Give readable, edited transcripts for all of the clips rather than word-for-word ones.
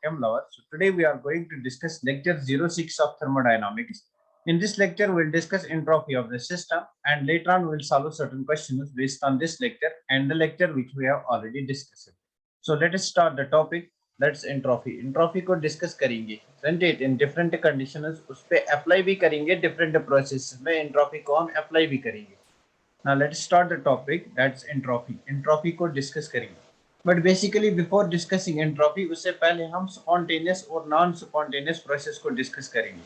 chem lovers. So today we are going to discuss lecture 06 of thermodynamics. In this lecture, we'll discuss entropy of the system, and later on we'll solve certain questions based on this lecture and the lecture which we have already discussed. So let us start the topic. That's entropy. Entropy को discuss करेंगे, isn't it? In different conditions उस पे apply भी करेंगे, different processes में entropy को हम apply भी करेंगे. Now let's start the topic. That's entropy. Entropy को discuss करेंगे. But basically before discussing entropy, उससे पहले हम spontaneous और non-spontaneous process को discuss करेंगे.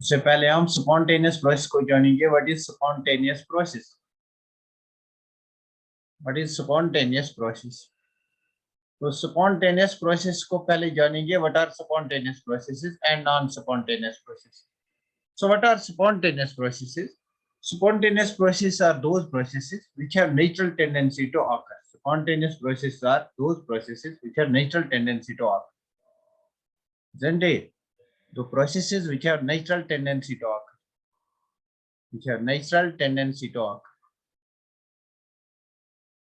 उससे पहले हम spontaneous process को जानेंगे. What is spontaneous process? What is spontaneous process? तो spontaneous process को पहले जानेंगे. What are spontaneous processes and non-spontaneous processes? So what are spontaneous processes? Spontaneous processes are those processes which have natural tendency to occur. Spontaneous processes are those processes which have natural tendency to occur. Isn't it? The processes which have natural tendency to occur. Which have natural tendency to occur.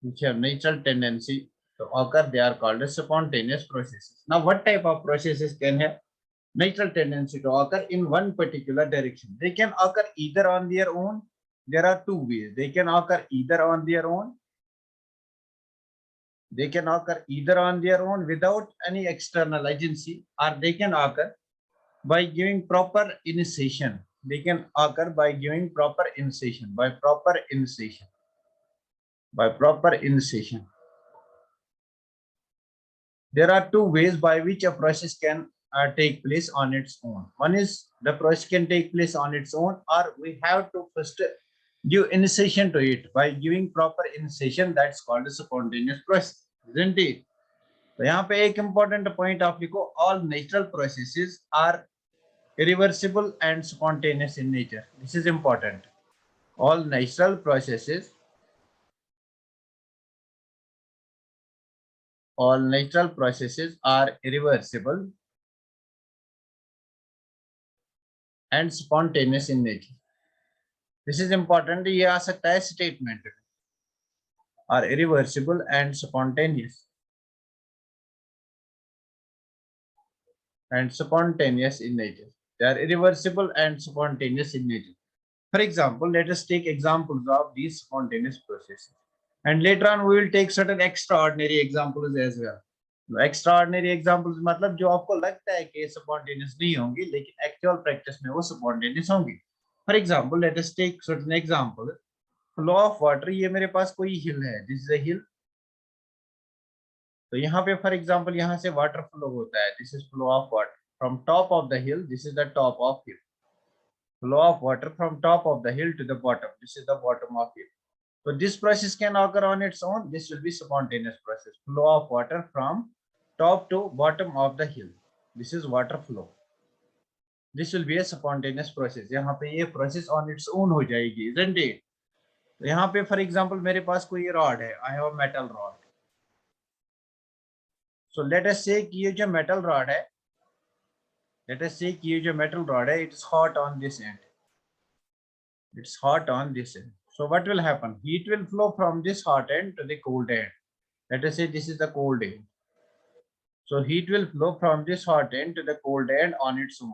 Which have natural tendency to occur, they are called as spontaneous processes. Now, what type of processes can have natural tendency to occur in one particular direction? They can occur either on their own. There are two ways. They can occur either on their own. They can occur either on their own without any external agency, or they can occur by giving proper initiation. They can occur by giving proper initiation. By proper initiation. By proper initiation. There are two ways by which a process can take place on its own. One is the process can take place on its own, or we have to first give initiation to it. By giving proper initiation, that's called a spontaneous process, isn't it? तो यहाँ पे एक important point आप लिखो, all natural processes are irreversible and spontaneous in nature. This is important. All natural processes are irreversible and spontaneous in nature. This is important. ये आ सकता है statement. Are irreversible and spontaneous. And spontaneous in nature. They are irreversible and spontaneous in nature. For example, let us take examples of these spontaneous processes. And later on, we will take certain extraordinary examples as well. Extraordinary examples मतलब जो आपको लगता है कि spontaneous नहीं होंगी, लेकिन actual practice में वो spontaneous होंगी. For example, let us take certain example. Flow of water. ये मेरे पास कोई hill है. This is a hill. तो यहाँ पे फॉर एग्जांपल यहाँ से वाटर फ्लो होता है. This is flow of water from top of the hill. This is the top of hill. Flow of water from top of the hill to the bottom. This is the bottom of hill. So this process can occur on its own. This will be spontaneous process. Flow of water from top to bottom of the hill. This is water flow. This will be a spontaneous process. यहाँ पे ये process on its own हो जाएगी, isn't it? तो यहाँ पे for example मेरे पास कोई rod है. I have a metal rod. So let us say कि ये जो metal rod है, let us say कि ये जो metal rod है, it's hot on this end. It's hot on this end. So what will happen? Heat will flow from this hot end to the cold end. Let us say this is the cold end. So heat will flow from this hot end to the cold end on its own.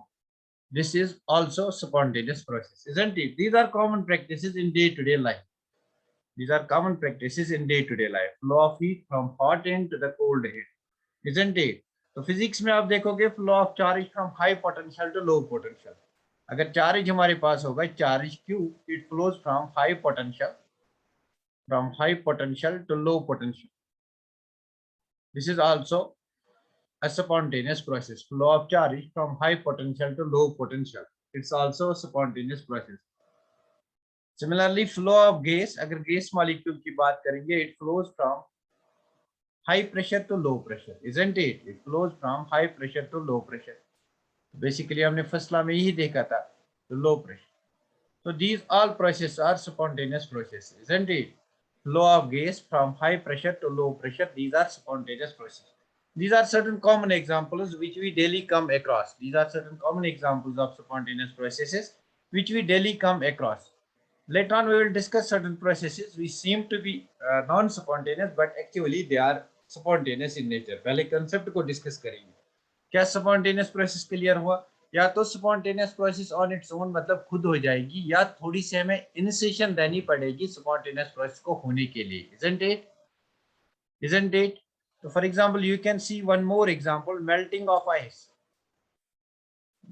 This is also spontaneous process, isn't it? These are common practices in day-to-day life. These are common practices in day-to-day life. Flow of heat from hot end to the cold end, isn't it? तो physics में आप देखोगे flow of charge from high potential to low potential. अगर charge हमारे पास होगा, charge Q, it flows from high potential to low potential. This is also a spontaneous process. Flow of charge from high potential to low potential. It's also a spontaneous process. Similarly, flow of gas, अगर gas molecule की बात करेंगे, it flows from high pressure to low pressure, isn't it? It flows from high pressure to low pressure. Basically, हमने first law में यही देखा था, to low pressure. So these all processes are spontaneous processes, isn't it? Flow of gas from high pressure to low pressure. These are spontaneous processes. These are certain common examples which we daily come across. These are certain common examples of spontaneous processes which we daily come across. Later on, we will discuss certain processes which seem to be non-spontaneous, but actually they are spontaneous in nature. पहले concept को discuss करेंगे. क्या spontaneous process clear हुआ? या तो spontaneous process on its own मतलब खुद हो जाएगी, या थोड़ी सी हमें इनिशिएशन देनी पड़ेगी स्पॉन्टेनियस प्रोसेस को होने के लिए. Isn't it? So for example, you can see one more example, melting of ice.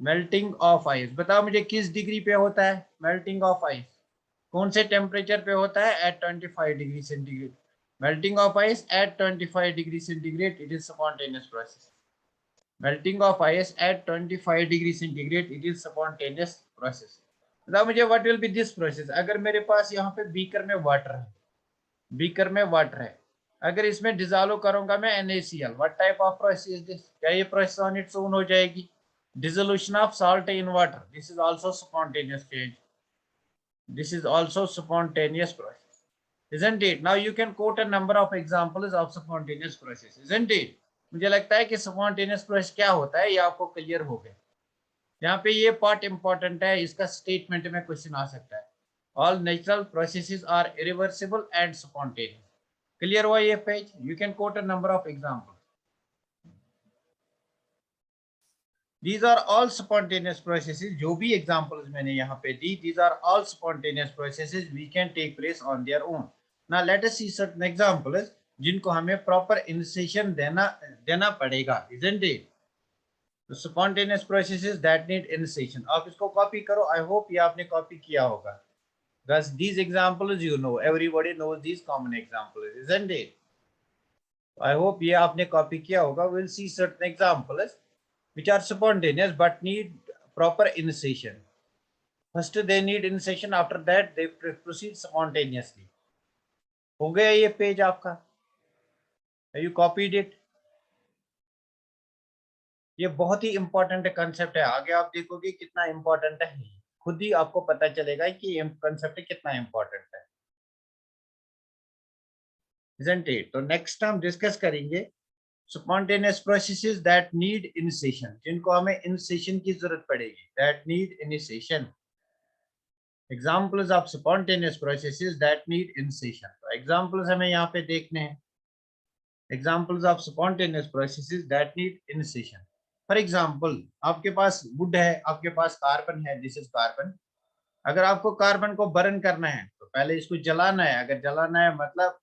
Melting of ice, बताओ मुझे किस डिग्री पे होता है मेल्टिंग ऑफ आइस? कौन से टेम्परेचर पे होता है? At 25 degree centigrade. Melting of ice at 25 degree centigrade, it is spontaneous process. Melting of ice at 25 degree centigrade, it is spontaneous process. बताओ मुझे what will be this process? अगर मेरे पास यहाँ पे बीकर में वाटर है, बीकर में water है, अगर इसमें डिजॉल्व करूंगा मैं NaCl, what type of process is this? क्या ये प्रोसेस ऑन इट्स ओन हो जाएगी? Dissolution of salt in water, this is also spontaneous change. This is also spontaneous process, isn't it? Now you can quote a number of examples of spontaneous process, isn't it? मुझे लगता है कि spontaneous process क्या होता है ये आपको clear हो गया. यहाँ पे ये पार्ट इंपॉर्टेंट है, इसका स्टेटमेंट में क्वेश्चन आ सकता है. All natural processes are irreversible and spontaneous. Clear हुआ ये page? You can quote a number of example. These are all spontaneous processes. जो भी examples मैंने यहाँ पे दी, these are all spontaneous processes. We can take place on their own. Now let us see certain examples जिनको हमें proper initiation देना पड़ेगा, isn't it? The spontaneous processes that need initiation. आप इसको copy करो. I hope ये आपने copy किया होगा. Because these examples you know, everybody knows these common examples, isn't it? I hope ये आपने copy किया होगा. We'll see certain examples which are spontaneous but need proper initiation. First they need initiation, after that they proceed spontaneously. हो गया ये page आपका? You copied it? ये बहुत ही इंपॉर्टेंट कंसेप्ट है, आगे आप देखोगे कितना इंपॉर्टेंट है, खुद ही आपको पता चलेगा कि ये कंसेप्ट कितना इंपॉर्टेंट है, isn't it? तो नेक्स्ट हम डिस्कस करेंगे spontaneous processes that need initiation, जिनको हमें initiation की जरूरत पड़ेगी, that need initiation. Examples of spontaneous processes that need initiation. तो examples हमें यहाँ पे देखने हैं. Examples of spontaneous processes that need initiation. For example, आपके पास wood है, आपके पास कार्बन है, this is कार्बन. अगर आपको कार्बन को बर्न करना है तो पहले इसको जलाना है. अगर जलाना है मतलब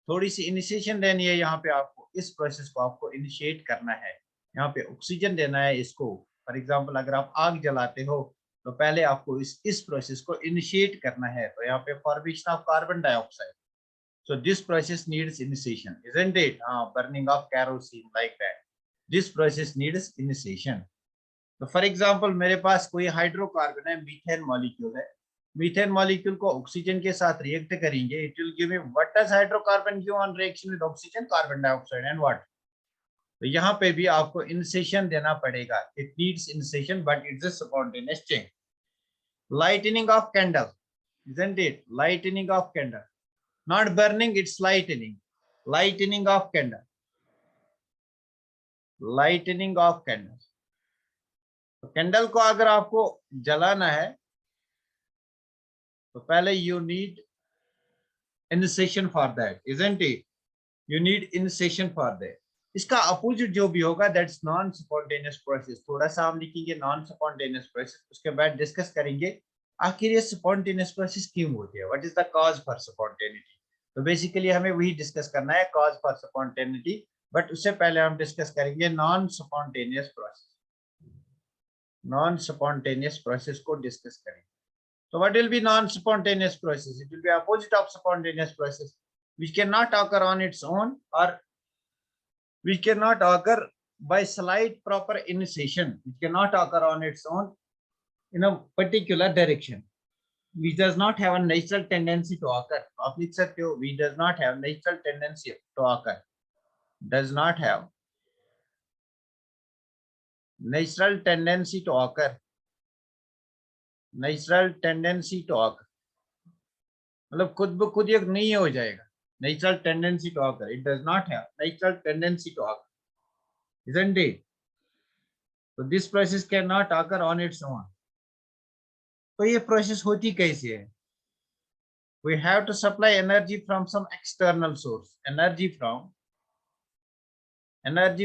थोड़ी सी इनिशिएशन देनी है, यहाँ पे आपको इस प्रोसेस को आपको इनिशिएट करना है. यहाँ पे ऑक्सीजन देना है इसको. फॉर एग्जांपल अगर आप आग जलाते हो तो पहले आपको इस प्रोसेस को इनिशिएट करना है. तो यहाँ पे formation of carbon dioxide. So this process needs initiation, isn't it? Burning of kerosene like that, this process needs initiation. तो फॉर एग्जांपल मेरे पास कोई हाइड्रोकार्बन है, मीथेन मॉलिक्यूल है. मीथेन मॉलिक्यूल को ऑक्सीजन के साथ रिएक्ट करेंगे, it will give me what does hydrocarbon give on reaction with oxygen? Carbon dioxide and what. तो यहाँ पे भी आपको इनिशिएशन देना पड़ेगा. It needs initiation but it's a spontaneous change. Lightning of candle, isn't it? Lightening of candle, not burning, it's lightening. Lightening of candle, lightening of candle. तो candle को अगर आपको जलाना है तो पहले you need initiation for that, isn't it? You need initiation for that. इसका opposite जो भी होगा दैट्स नॉन स्पॉन्टेनियस प्रोसेस. थोड़ा सा हम लिखेंगे नॉन स्पॉन्टेनियस प्रोसेस, उसके बाद डिस्कस करेंगे आखिर ये स्पॉन्टेनियस प्रोसेस क्यों होती है, what is the cause for spontaneity. तो बेसिकली हमें वही डिस्कस करना है, कॉज फॉर स्पॉन्टेनिटी. बट उससे पहले हम डिस्कस करेंगे non spontaneous process. Non spontaneous process को डिस्कस करेंगे. So what will be non-spontaneous process? It will be opposite of spontaneous process, which cannot occur on its own or which cannot occur by slight proper initiation. It cannot occur on its own in a particular direction, which does not have a natural tendency to occur. आप लिख सकते हो, which does not have natural tendency to occur. Does not have natural tendency to occur. Natural tendency to occur मतलब खुद ब खुद ये नहीं हो जाएगा. Natural tendency to occur, it does not have natural tendency to occur, isn't it? So this process cannot occur on its own. तो ये प्रोसेस होती कैसे है? We have to supply energy from some external source. Energy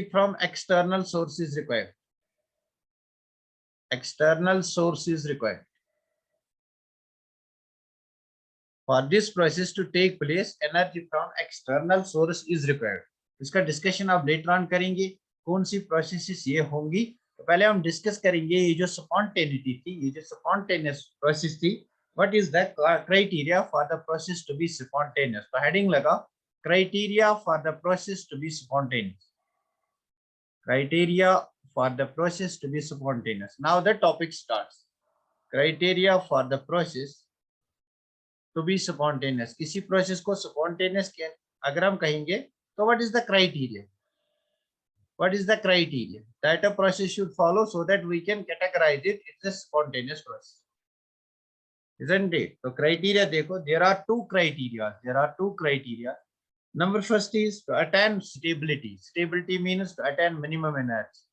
from external source is required. external source is required. For this process to take place, energy from external source is required. इसका discussion आप later on करेंगे, कौन सी processes ये होंगी। तो पहले हम discuss करेंगे ये जो स्पॉन्टेनिटी थी, ये जो स्पॉन्टेनियस प्रोसेस थी, what is the criteria for the process to be spontaneous. तो हेडिंग लगा criteria for the process to be spontaneous, criteria for the process to be spontaneous. Now the topic starts. Criteria for the process to be spontaneous. किसी process को spontaneous के अगर हम कहेंगे तो what is the criteria? What is the criteria that a process should follow so that we can categorize it as a spontaneous process? Isn't it? So criteria देखो, there are two criteria. There are two criteria. Number first is to attain stability. Stability means to attain minimum energy.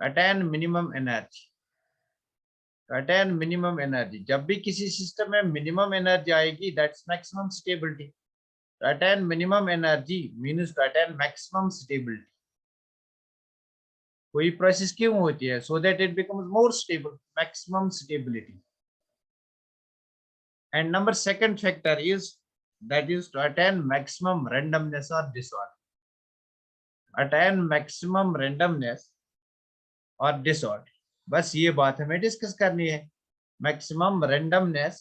Attain minimum energy. Attain minimum energy. जब भी किसी system में minimum energy आएगी, that's maximum stability. Attain minimum energy means to attain maximum stability. कोई process क्यों होती है? So that it becomes more stable, maximum stability. And number second factor is that is to attain maximum randomness or disorder. Attain maximum randomness और disorder. बस ये बात हमें discuss करनी है. मैक्सिमम रेंडमनेस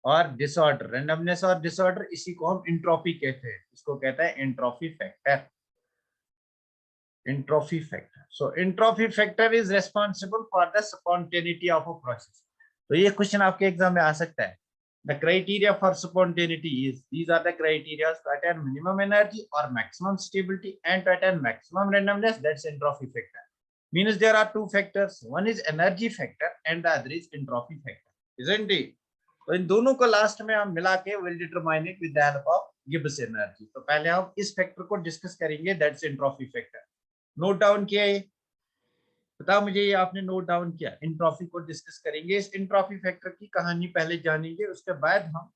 और डिसऑर्डर. रेंडमनेस और डिसऑर्डर, इसी को हम एंट्रोपी कहते हैं. इसको कहता है entropy factor. Entropy factor. So entropy factor is responsible for the spontaneity of a process. तो ये क्वेश्चन आपके एग्जाम में आ सकता है. The criteria for spontaneity is, these are the criteria to attain minimum energy or maximum stability and to attain maximum randomness, that's entropy factor. Means there are two factors, one is energy factor and the other is entropy factor, isn't it? तो इन दोनों को last में हम मिला के will determine it with the help of Gibbs energy. तो पहले हम इस फैक्टर को डिस्कस करेंगे, that's entropy factor. Note down किया है? बताओ मुझे, ये आपने नोट डाउन किया? एंट्रोपी को डिस्कस करेंगे. इस एंट्रोपी फैक्टर की कहानी पहले जानेंगे, उसके बाद हम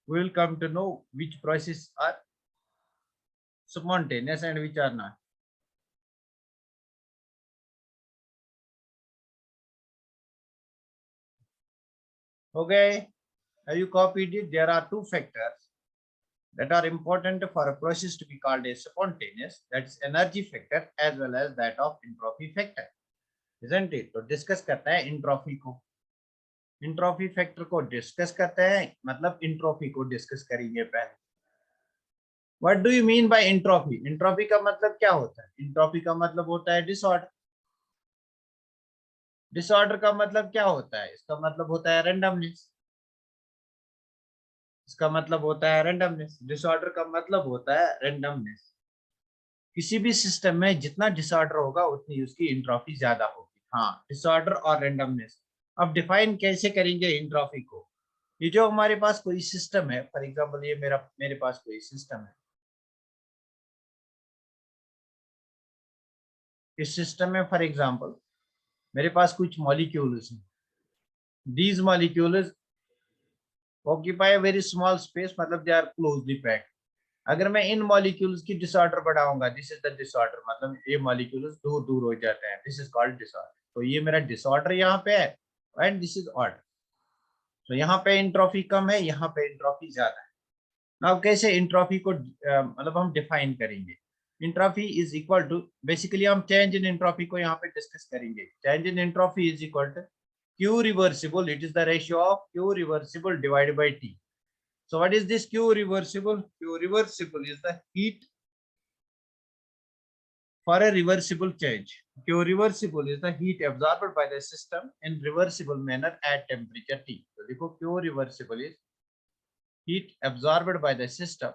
we will come to know which processes are spontaneous and which are not. Okay, have you copied it? There are two factors that are important for a process to be called a spontaneous, that's energy factor as well as that of entropy factor, isn't it? तो discuss करते हैं entropy को. Entropy factor को discuss करते हैं, मतलब entropy को discuss करेंगे पहले. What do you mean by entropy? Entropy का मतलब क्या होता है? एंट्रोपी का मतलब होता है डिसऑर्डर. डिसऑर्डर का मतलब क्या होता है? इसका मतलब होता है रैंडमनेस. इसका मतलब होता है रैंडमनेस. डिसऑर्डर का मतलब होता है रैंडमनेस. किसी भी सिस्टम में जितना डिसऑर्डर होगा उतनी उसकी एंट्रोपी ज्यादा होगी. हाँ, डिसऑर्डर और रैंडमनेस. अब डिफाइन कैसे करेंगे एंट्रोपी को? ये जो हमारे पास कोई सिस्टम है, फॉर एग्जांपल ये मेरे पास कोई सिस्टम है. इस सिस्टम में फॉर एग्जांपल मेरे पास कुछ मॉलिक्यूल्स हैं. These molecules occupy a very small space, मतलब दे आर क्लोजली पैक्ड. अगर मैं इन मॉलिक्यूल्स की डिसऑर्डर बढ़ाऊंगा, दिस इज द डिसऑर्डर, मतलब ये मॉलिक्यूल्स दूर दूर हो जाते हैं, दिस इज कॉल्ड डिसऑर्डर. तो ये मेरा डिसऑर्डर यहाँ पे है एंड दिस इज ऑर्डर. तो यहाँ पे एंट्रोपी कम है, यहाँ पे एंट्रोपी ज्यादा है. नाउ कैसे एंट्रोपी को मतलब हम डिफाइन करेंगे? Entropy is equal to, basically हम चेंज इन एंट्रोपी को यहाँ पे डिस्कस करेंगे. Change in entropy is equal to Q reversible, it is the ratio of Q reversible divided by T. So what is this Q reversible? Q reversible is the heat for a reversible change. Q reversible is the heat absorbed by the system in reversible manner at temperature T. So देखो, Q reversible is heat absorbed by the system,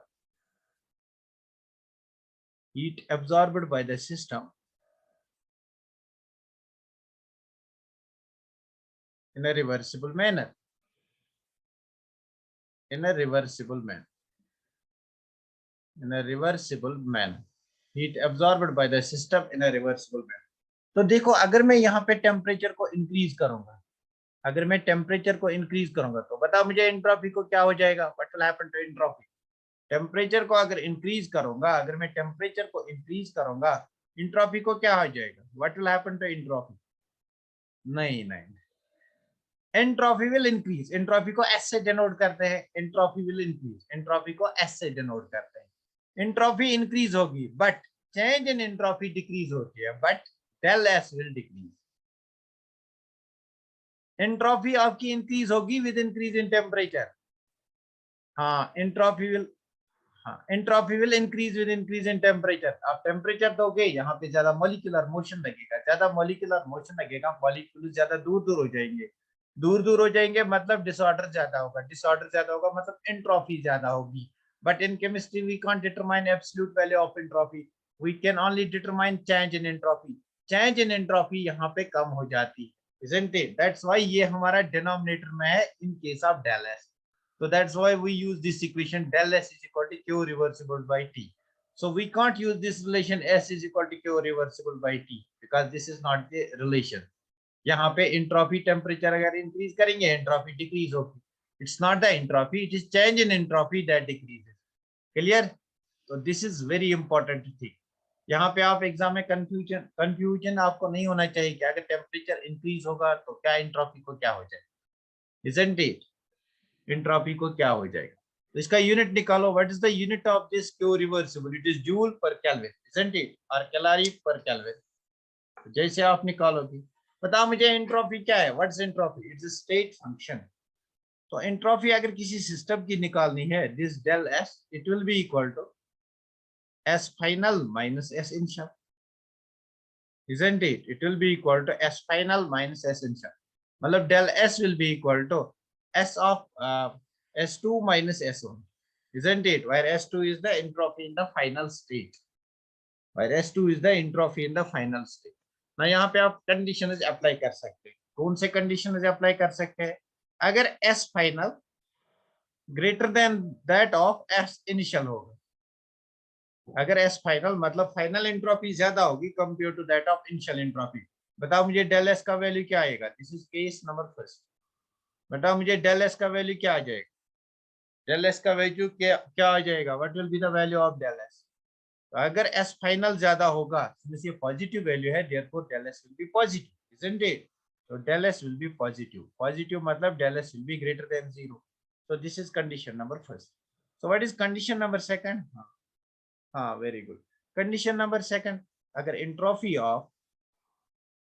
heat absorbed by the system in a reversible manner, in a reversible manner, in a reversible manner, heat absorbed by the system in a reversible manner. तो देखो, अगर मैं यहाँ पे temperature को increase करूंगा, अगर मैं टेम्परेचर को इंक्रीज करूंगा तो बताओ मुझे एंट्रोपी को क्या हो जाएगा? What will happen to entropy? Temperature को अगर इंक्रीज करूंगा, अगर मैं टेम्परेचर को इंक्रीज करूंगा, इंट्रोपी को क्या हो जाएगा? What will happen to entropy? नहीं नहीं, एंट्रोपी विल इंक्रीज। एंट्रोपी को एस से डिनोट करते हैं, एंट्रोपी विल इंक्रीज। एंट्रोपी को एस से डिनोट करते हैं। एंट्रोपी इंक्रीज होगी but change in entropy decrease होती है, but del S will decrease. Entropy आपकी इंक्रीज होगी विद इंक्रीज इन टेम्परेचर। हाँ, entropy will increase with increase in temperature. आप टेम्परेचर दोगे, यहाँ पे ज्यादा मॉलिक्यूलर मोशन लगेगा। ज्यादा मॉलिक्यूलर मोशन लगेगा, मॉलिक्यूल ज्यादा दूर दूर हो जाएंगे। दूर दूर हो जाएंगे मतलब डिसऑर्डर ज्यादा होगा। डिसऑर्डर ज्यादा होगा मतलब एंट्रोपी ज्यादा होगी। But in chemistry we can't determine absolute value of entropy, we can only determine change in entropy. Change in entropy यहाँ पे कम हो जाती है, isn't it? That's why ये हमारा डिनोमिनेटर में है in case of del S. So that's why we use this equation del S is equal to Q reversible by T. So we can't use this relation S is equal to Q reversible by T because this is not the relation. यहाँ पे entropy temperature अगर increase करेंगे entropy decrease होगी. It's not the entropy, it is change in entropy that decreases. Clear? So this is very important thing. यहाँ पे आप exam में confusion आपको नहीं होना चाहिए कि अगर टेम्परेचर इंक्रीज होगा तो क्या एंट्रोपी को क्या हो जाएगा, isn't it? एंट्रोपी को क्या हो जाएगा? तो इसका यूनिट निकालो। What is the unit of this Q reversible? It is joule per kelvin, isn't it? और कैलोरी पर केल्विन। जैसे आप निकालोगे, बताओ मुझे एंट्रोपी क्या है? What is entropy? It's a state function. तो एंट्रोपी अगर किसी सिस्टम की निकालनी है, this del S, it will be equal to S final minus S initial, isn't it? It will be equal to S final minus S initial. मतलब del S will be equal to S of S2 minus S1, isn't it? Where S2 is the entropy in the final state. Where S2 is the entropy in the final state. ना यहाँ पे आप conditions apply कर सकते हैं। कौन से conditions apply कर सकते हैं? अगर S final greater than that of S initial होगा, अगर एस फाइनल मतलब फाइनल एंट्रोपी ज्यादा होगी compare to that of initial entropy. बताओ मुझे डेल एस का वैल्यू क्या आएगा? This is case number first. बताओ मुझे डेल एस का वैल्यू क्या आ जाएगा? डेल एस का वैल्यू क्या आ जाएगा? What will be the value of del S? अगर एस फाइनल ज्यादा होगा, ये पॉजिटिव वैल्यू है, therefore del S will be positive, isn't it? So del S will be positive. Positive मतलब del S will be greater than 0. So this is condition number first. So what is condition number second? हाँ, very good. Condition number second, अगर entropy of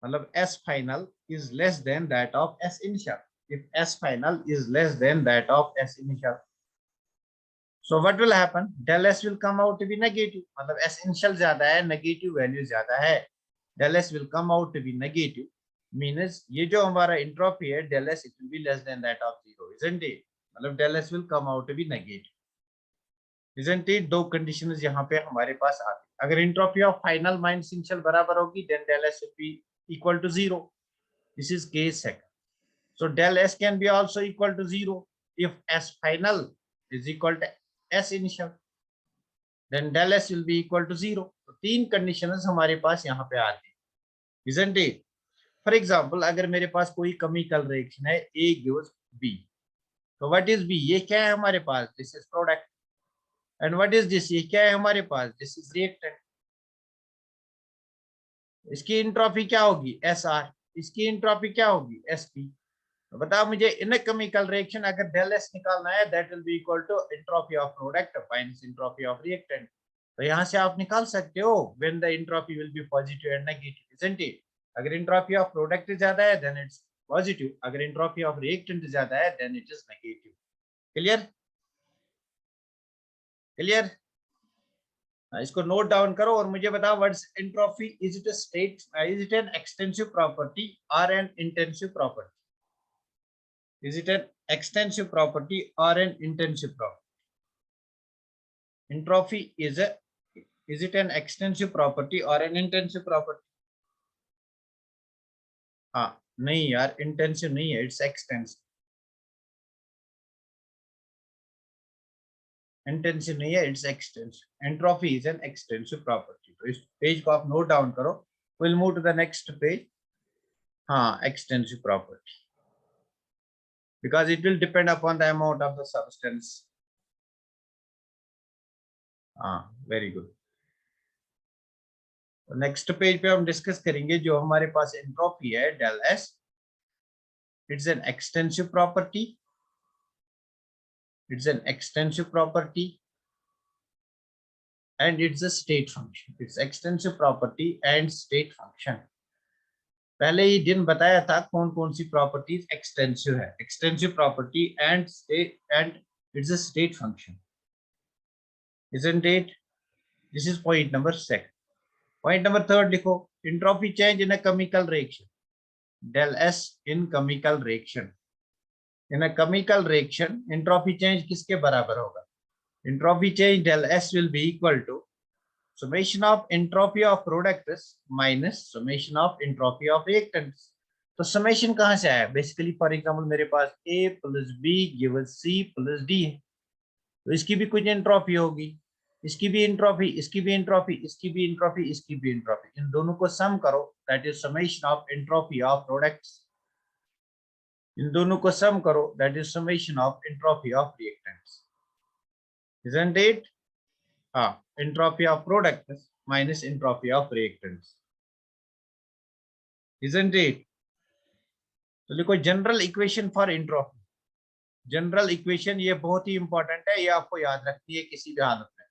मतलब S final is less than that of S initial, if S final is less than that of S initial, so what will happen? Del S will come out to be negative. मतलब S initial ज्यादा है, negative value ज्यादा है, del S will come out to be negative. Means ये जो हमारा entropy है del S, it will be less than that of 0, isn't it? मतलब del S will come out to be negative, isn't it? दो conditions यहाँ पे हमारे पास आती है। अगर entropy of final minus initial बराबर होगी, then del S will be equal to 0। This is case second. So del S can be also equal to 0 if S final is equal to S initial, then del S will be equal to 0। तो तीन conditions हमारे पास यहाँ पे आती है, isn't it? For example, अगर मेरे पास कोई केमिकल रिएक्शन है, A गिव्स B, तो व्हाट इज B? ये क्या है हमारे पास? This is product. And what is this? ये क्या है हमारे पास? This is reactant. इसकी एंट्रोपी क्या होगी? SR। इसकी एंट्रोपी क्या होगी? SP। तो बताओ मुझे, इन केमिकल रिएक्शन अगर डेल एस निकालना है, that will be equal to entropy of product minus entropy of reactant. तो यहाँ से आप निकाल सकते हो when the entropy will be positive and negative, isn't it? अगर एंट्रोपी ऑफ प्रोडक्ट ज्यादा है देन इट्स पॉजिटिव, अगर एंट्रोपी ऑफ रिएक्टेंट ज्यादा है then it is negative. Clear? Clear? इसको नोट डाउन करो और मुझे बताओ, what's entropy? Is it a state, is it an extensive property और an intensive property? Is it an extensive property or an intensive property? Entropy is it an extensive property or an intensive property? हाँ, नहीं यार, intensive नहीं है, it's extensive. Intensive नहीं है, it's extensive. Entropy is an extensive property. तो इस page को आप नोट डाउन करो। Will move to the next page. हाँ, extensive property, because it will depend upon the amount of the substance. Very good. तो next page पे हम discuss करेंगे जो हमारे पास एंट्रोपी है del S, it's an extensive property, it's an extensive property and it's a state function. It's extensive property and state function. पहले ही दिन बताया था कौन कौन सी प्रॉपर्टीज एक्सटेंसिव है, extensive property and state and it's a state function, isn't it? This is point number second. Point number third लिखो, entropy change in a chemical reaction, del S in chemical reaction. In a chemical reaction entropy change किसके बराबर होगा? Entropy change del S will be equal to summation of entropy of products minus summation of entropy of reactants. तो summation कहाँ से आया? Basically for example मेरे पास A plus B gives C plus D है, तो इसकी भी कुछ एंट्रोपी होगी, इसकी भी एंट्रोपी, इसकी भी एंट्रोपी, इसकी भी एंट्रोपी, इसकी भी एंट्रोपी, इन दोनों को सम करो, that is summation of entropy of products, इन दोनों को सम करो, that is summation of entropy of reactants, isn't it? हाँ, entropy of products minus entropy of reactants, isn't it? तो लिखो general equation for entropy, general equation ये बहुत ही इंपॉर्टेंट है, ये आपको याद रखनी है किसी भी हालत में,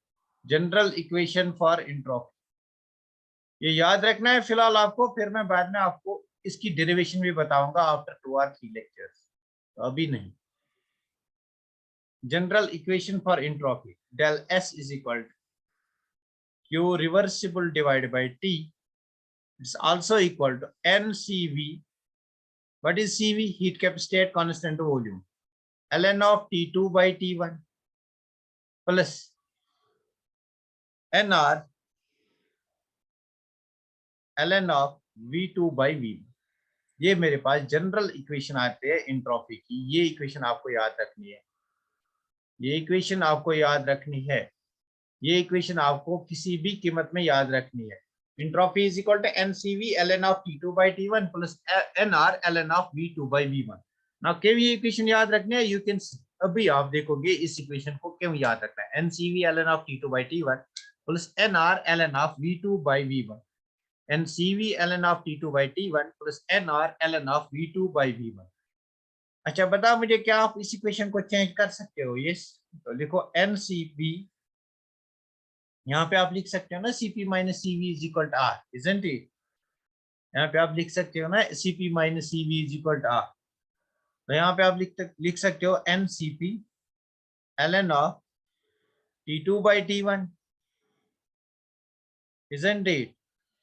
जनरल इक्वेशन फॉर एंट्रोपी ये याद रखना है फिलहाल आपको, फिर मैं बाद में आपको इसकी डेरिवेशन भी बताऊंगा आफ्टर 2 or 3 लेक्चर्स, तो अभी नहीं. General equation for entropy del S is equal to Q reversible divided by T, it's also equal to NCV. What is CV? Heat capacity constant volume, ln of T2 by T1 plus nr ln of V2 by V1. ये मेरे पास general equation आते हैं entropy की, ये equation आपको याद रखनी है, ये इक्वेशन आपको याद रखनी है, ये इक्वेशन आपको किसी भी कीमत में याद रखनी है. Entropy is equal to NCV ln of T2 by T1 plus nr ln of V2 by V1. Now क्यों ये इक्वेशन याद रखनी है? यू कैन, अभी आप देखोगे इस इक्वेशन को क्यों याद रखना है. NCV ln of T2 by T1 plus nr ln of V2 by V1, NCV ln of T2 by T1 plus nr ln of V2 by V1. अच्छा बता मुझे, क्या आप इस इक्वेशन को चेंज कर सकते हो? यस, तो लिखो NCV, यहाँ पे आप लिख सकते हो ना CP minus CV is equal to R, isn't it? यहाँ पे आप लिख सकते हो ना CP minus CV is equal to R, तो यहाँ पे आप लिख सकते हो NCP ln of T2 by T1, isn't it?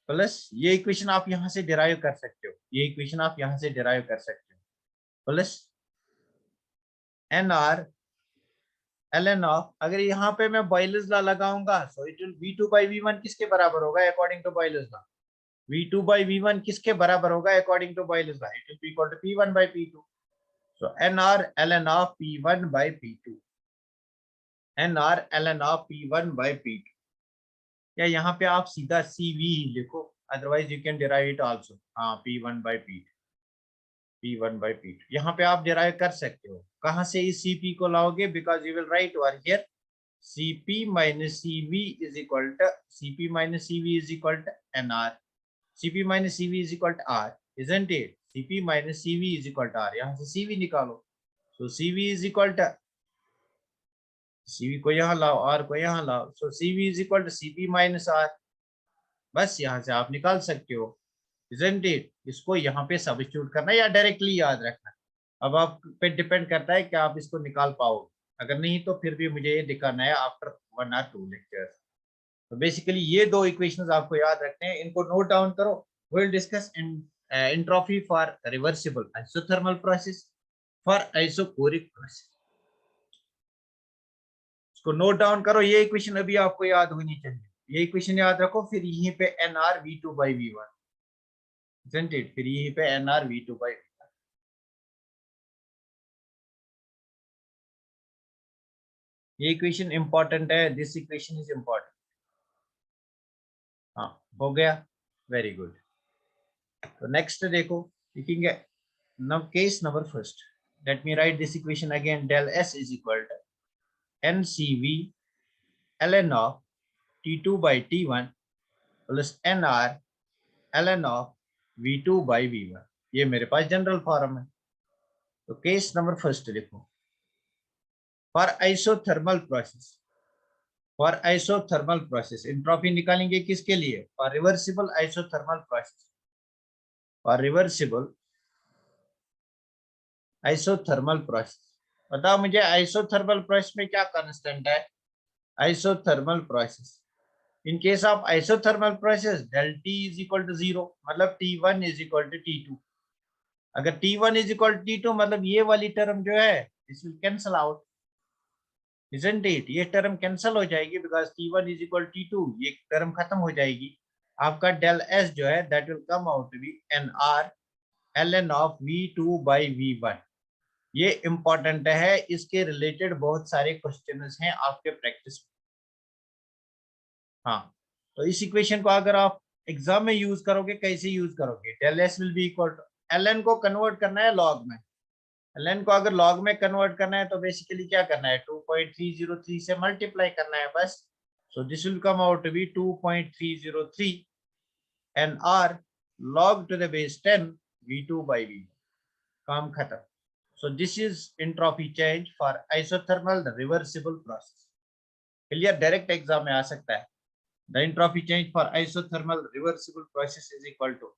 Plus ये इक्वेशन आप यहां से डिराइव कर सकते हो, ये इक्वेशन आप यहां से डिराइव कर सकते हो, प्लस nr ln ऑफ, अगर यहाँ पे मैं बॉयलर्स लॉ लगाऊंगा so it will V2 by V1 किसके बराबर होगा according to Boyle's law? V2 by V1 किसके बराबर होगा according to Boyle's law? It will be equal to P1 by P2. So nr ln of P1 by P2, nr ln of P1 by P2. या यहाँ पे आप सीधा CV लिखो, otherwise you can derive it also. हाँ, P1 by P2, P1 by P2 यहाँ पे आप डिराइव कर सकते हो. कहाँ से इस CP को लाओगे? Because you will write over here CP minus CV is equal to CP minus CV is equal to NR. CP minus CV is equal to R, isn't it? CP minus CV is equal to R. यहाँ से CV निकालो, so CV is equal to, CV को यहाँ लाओ, R को यहाँ लाओ, so CV is equal to CP minus R. बस यहाँ से आप निकाल सकते हो, isn't it? इसको यहाँ पे सब्स्टिट्यूट करना है या डायरेक्टली याद रखना, अब आप पे डिपेंड करता है कि आप इसको निकाल पाओगे, अगर नहीं तो फिर भी मुझे ये दिखाना है आफ्टर 1 or 2 लेक्चर्स. तो बेसिकली ये दो इक्वेशंस आपको याद रखने हैं, इनको नोट डाउन करो. We will discuss entropy for reversible isothermal process, for isochoric process. इसको नोट डाउन करो, ये इक्वेशन अभी आपको याद होनी चाहिए, ये इक्वेशन याद रखो, फिर यहीं पे nr V2 by V1, isn't it? फिर यहीं पे nr V2 by V1. ये इक्वेशन इंपॉर्टेंट है, दिस इक्वेशन इज इंपॉर्टेंट. हाँ, हो गया, वेरी गुड. तो नेक्स्ट देखो, लिखेंगे now case number first. Let me write this equation again. Del S is equal to NCV ln of T2 by T1 plus N R ln of V2 by V1। ये मेरे पास general form है। तो case number first लिखो, for isothermal process, for isothermal process entropy निकालेंगे किसके लिए? For reversible isothermal process, for reversible isothermal process. बताओ मुझे आइसोथर्मल प्रोसेस में क्या कांस्टेंट है? Isothermal process, in case of isothermal process del T is equal to 0, मतलब T1 is equal to T2। अगर T1 is equal to T2 मतलब ये वाली टर्म जो है this will cancel out, isn't it? ये टर्म कैंसल हो जाएगी because T1 is equal T2, ये टर्म खत्म हो जाएगी। आपका डेल S जो है that will come out to be NR ln of V2 by V1। ये इंपॉर्टेंट है, इसके रिलेटेड बहुत सारे क्वेश्चंस हैं आपके प्रैक्टिस में। हाँ, तो इस इक्वेशन को अगर आप एग्जाम में यूज करोगे, कैसे यूज करोगे? Del S will be equal to, ln को कन्वर्ट करना है लॉग में, ln को अगर लॉग में कन्वर्ट करना है तो बेसिकली क्या करना है? 2.303 से मल्टीप्लाई करना है बस। So this will come out to be 2.303 NR log to the base 10 V2 by V1। काम खत्म। So this is entropy change for isothermal reversible process। Clear? Direct exam में आ सकता है। The entropy change for isothermal reversible process is equal to,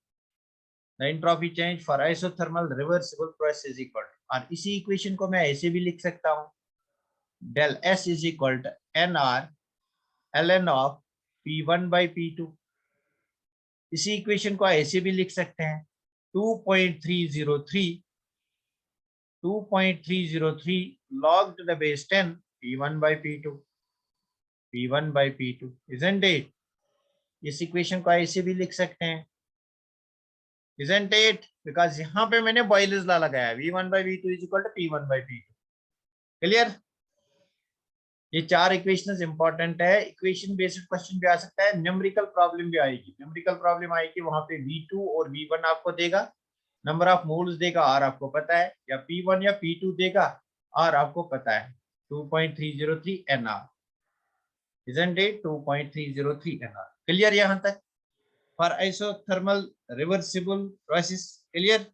the entropy change for isothermal reversible process is equal to, और इसी equation को मैं ऐसे भी लिख सकता हूं, del S is equal to NR ln of P1 by P2। इसी इक्वेशन को ऐसे भी लिख सकते हैं 2.303 log to the base 10 P1 by P2, P1 by P2, isn't it? इस इक्वेशन को ऐसे भी लिख सकते हैं, isn't it? बिकॉज यहाँ पे मैंने बॉयलेस लॉ लगाया, V1 by V2 is equal to P1 by P2। Clear? ये चार इक्वेशंस इंपॉर्टेंट है। इक्वेशन बेस्ड क्वेश्चन भी आ सकता है, न्यूमेरिकल प्रॉब्लम भी आएगी। न्यूमेरिकल प्रॉब्लम आएगी, वहां पे V2 और V1 आपको देगा, नंबर ऑफ मोल्स देगा R आपको पता है, या P1 या P2 देगा R आपको पता है, 2.303 NR, isn't it? 2.303 NR। Clear यहाँ तक? For isothermal reversible process clear?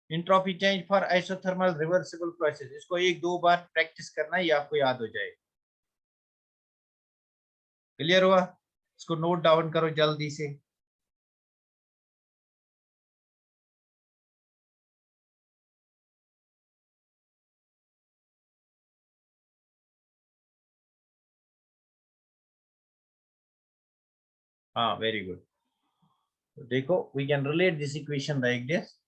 Entropy change for isothermal reversible process, इसको एक दो बार प्रैक्टिस करना, ये आपको याद हो जाएगा। क्लियर हुआ? इसको नोट डाउन करो जल्दी से। हाँ, वेरी गुड। तो देखो, we can relate this equation like this,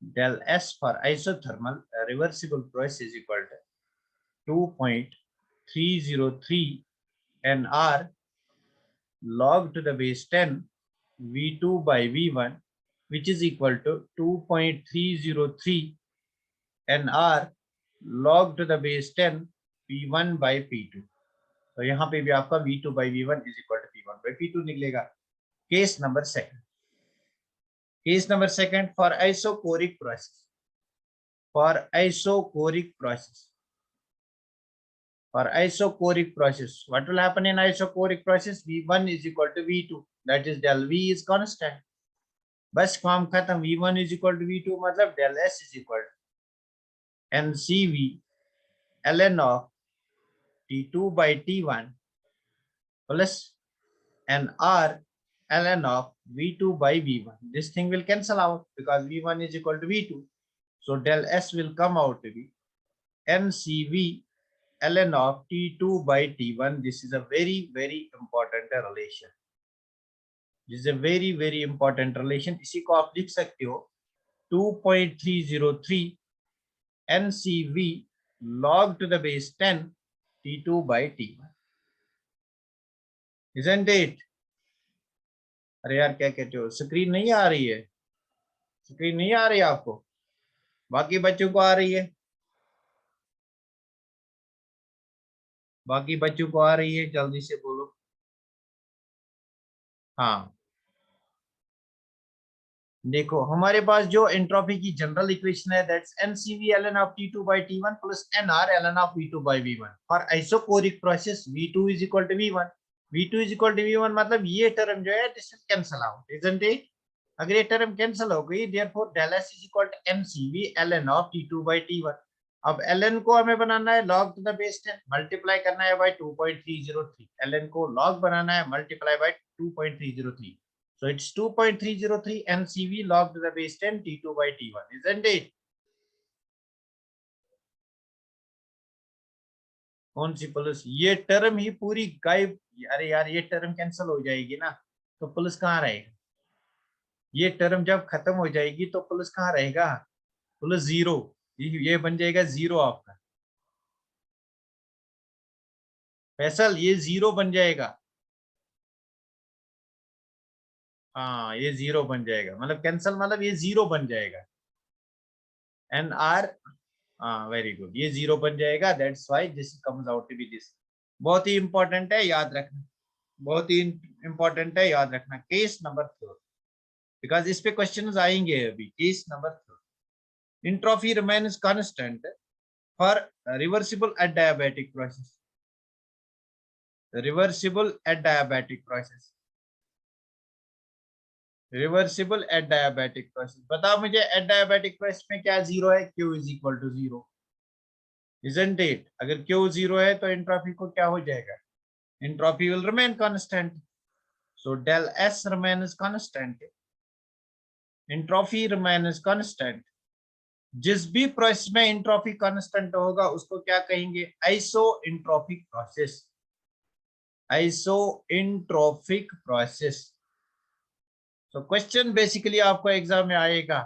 del S for isothermal reversible process is equal to 2.303 NR log to the base 10 V2 by V1, which is equal to 2.303 NR log to the base 10 P1 by P2। तो यहाँ पे भी आपका V2 by V1 is equal to P1 by P2 निकलेगा। Case number second, case number second for isochoric process, for isochoric process, for isochoric process what will happen in isochoric process? V1 is equal to V2, that is del V is constant, बस काम खत्म। V1 is equal to V2 मतलब del S is equal to NCV ln of T2 by T1 plus NR ln of V2 by V1। this thing will cancel out because V1 is equal to V2, so del S will come out to be NCV ln of T2 by T1। this is a very important relation, this is a very important relation। इसी को आप लिख सकते हो 2.303 NCV log to the base 10 T2 by T1, isn't it? अरे यार क्या कहते हो, स्क्रीन नहीं आ रही है? स्क्रीन नहीं आ रही है आपको? बाकी बच्चों को आ रही है? बाकी बच्चों को आ रही है? जल्दी से बोलो। हाँ, देखो हमारे पास जो एंट्रोपी की जनरल इक्वेशन है that's NCV ln of T2 by T1 plus NR ln of V2 by V1 for isochoric process V2 is equal to V1। V2 is equal to V1 मतलब ये टर्म जो है this will cancel out, isn't it? अगर ये term cancel हो गई, therefore del S is equal to mcv ln of t2 by t1। अब ln को हमें बनाना है log to the base 10, multiply करना है बाय 2.303। ln को log बनाना है, multiply by 2.303, so it's 2.303 mcv log to the base 10 t2 by t1, isn't it? कौन सी प्लस? ये टर्म ही पूरी गायब। अरे यार ये टर्म कैंसिल हो जाएगी ना, तो प्लस कहाँ रहेगा? ये टर्म जब खत्म हो जाएगी तो प्लस कहाँ रहेगा? Plus zero. ये बन जाएगा जीरो आपका फैसल, ये जीरो बन जाएगा। हाँ ये जीरो बन जाएगा, मतलब कैंसल मतलब ये जीरो बन जाएगा। एन आर, हाँ वेरी गुड, ये जीरो बन जाएगा, that's why this comes out to be this. बहुत ही इंपॉर्टेंट है, याद रखना, बहुत ही इंपॉर्टेंट है, याद रखना। केस नंबर 4, बिकॉज इस पे क्वेश्चन आएंगे अभी। Case number 4, entropy remains constant for reversible adiabatic process. Reversible adiabatic process, reversible adiabatic process. बताओ मुझे एट डायबिटिक प्रोसेस में क्या जीरो है? Q is equal to zero, isn't it? अगर Q जीरो है तो entropy को क्या हो जाएगा? Entropy will remain constant, so del S remains constant, entropy remains constant. जिस भी प्रोसेस में एंट्रोपी कांस्टेंट होगा उसको क्या कहेंगे? Iso entropic process, iso entropic process. तो क्वेश्चन बेसिकली आपको एग्जाम में आएगा,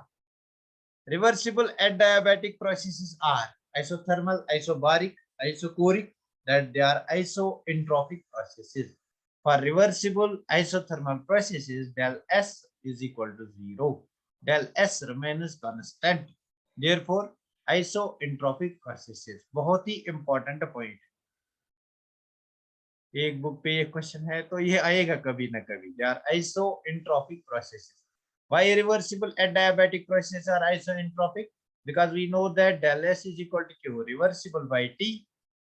reversible at diabetic processes are isothermal, isobaric, isochoric, that they are isoentropic processes. For reversible isothermal processes, del S is equal to 0. Del S remains constant. Therefore, isoentropic processes. बहुत ही important point. एक book पे ये question है तो ये आएगा कभी ना कभी। They are isoentropic processes. Why irreversible at diabetic processes are isoentropic? Because we know that del S is equal to Q reversible by T.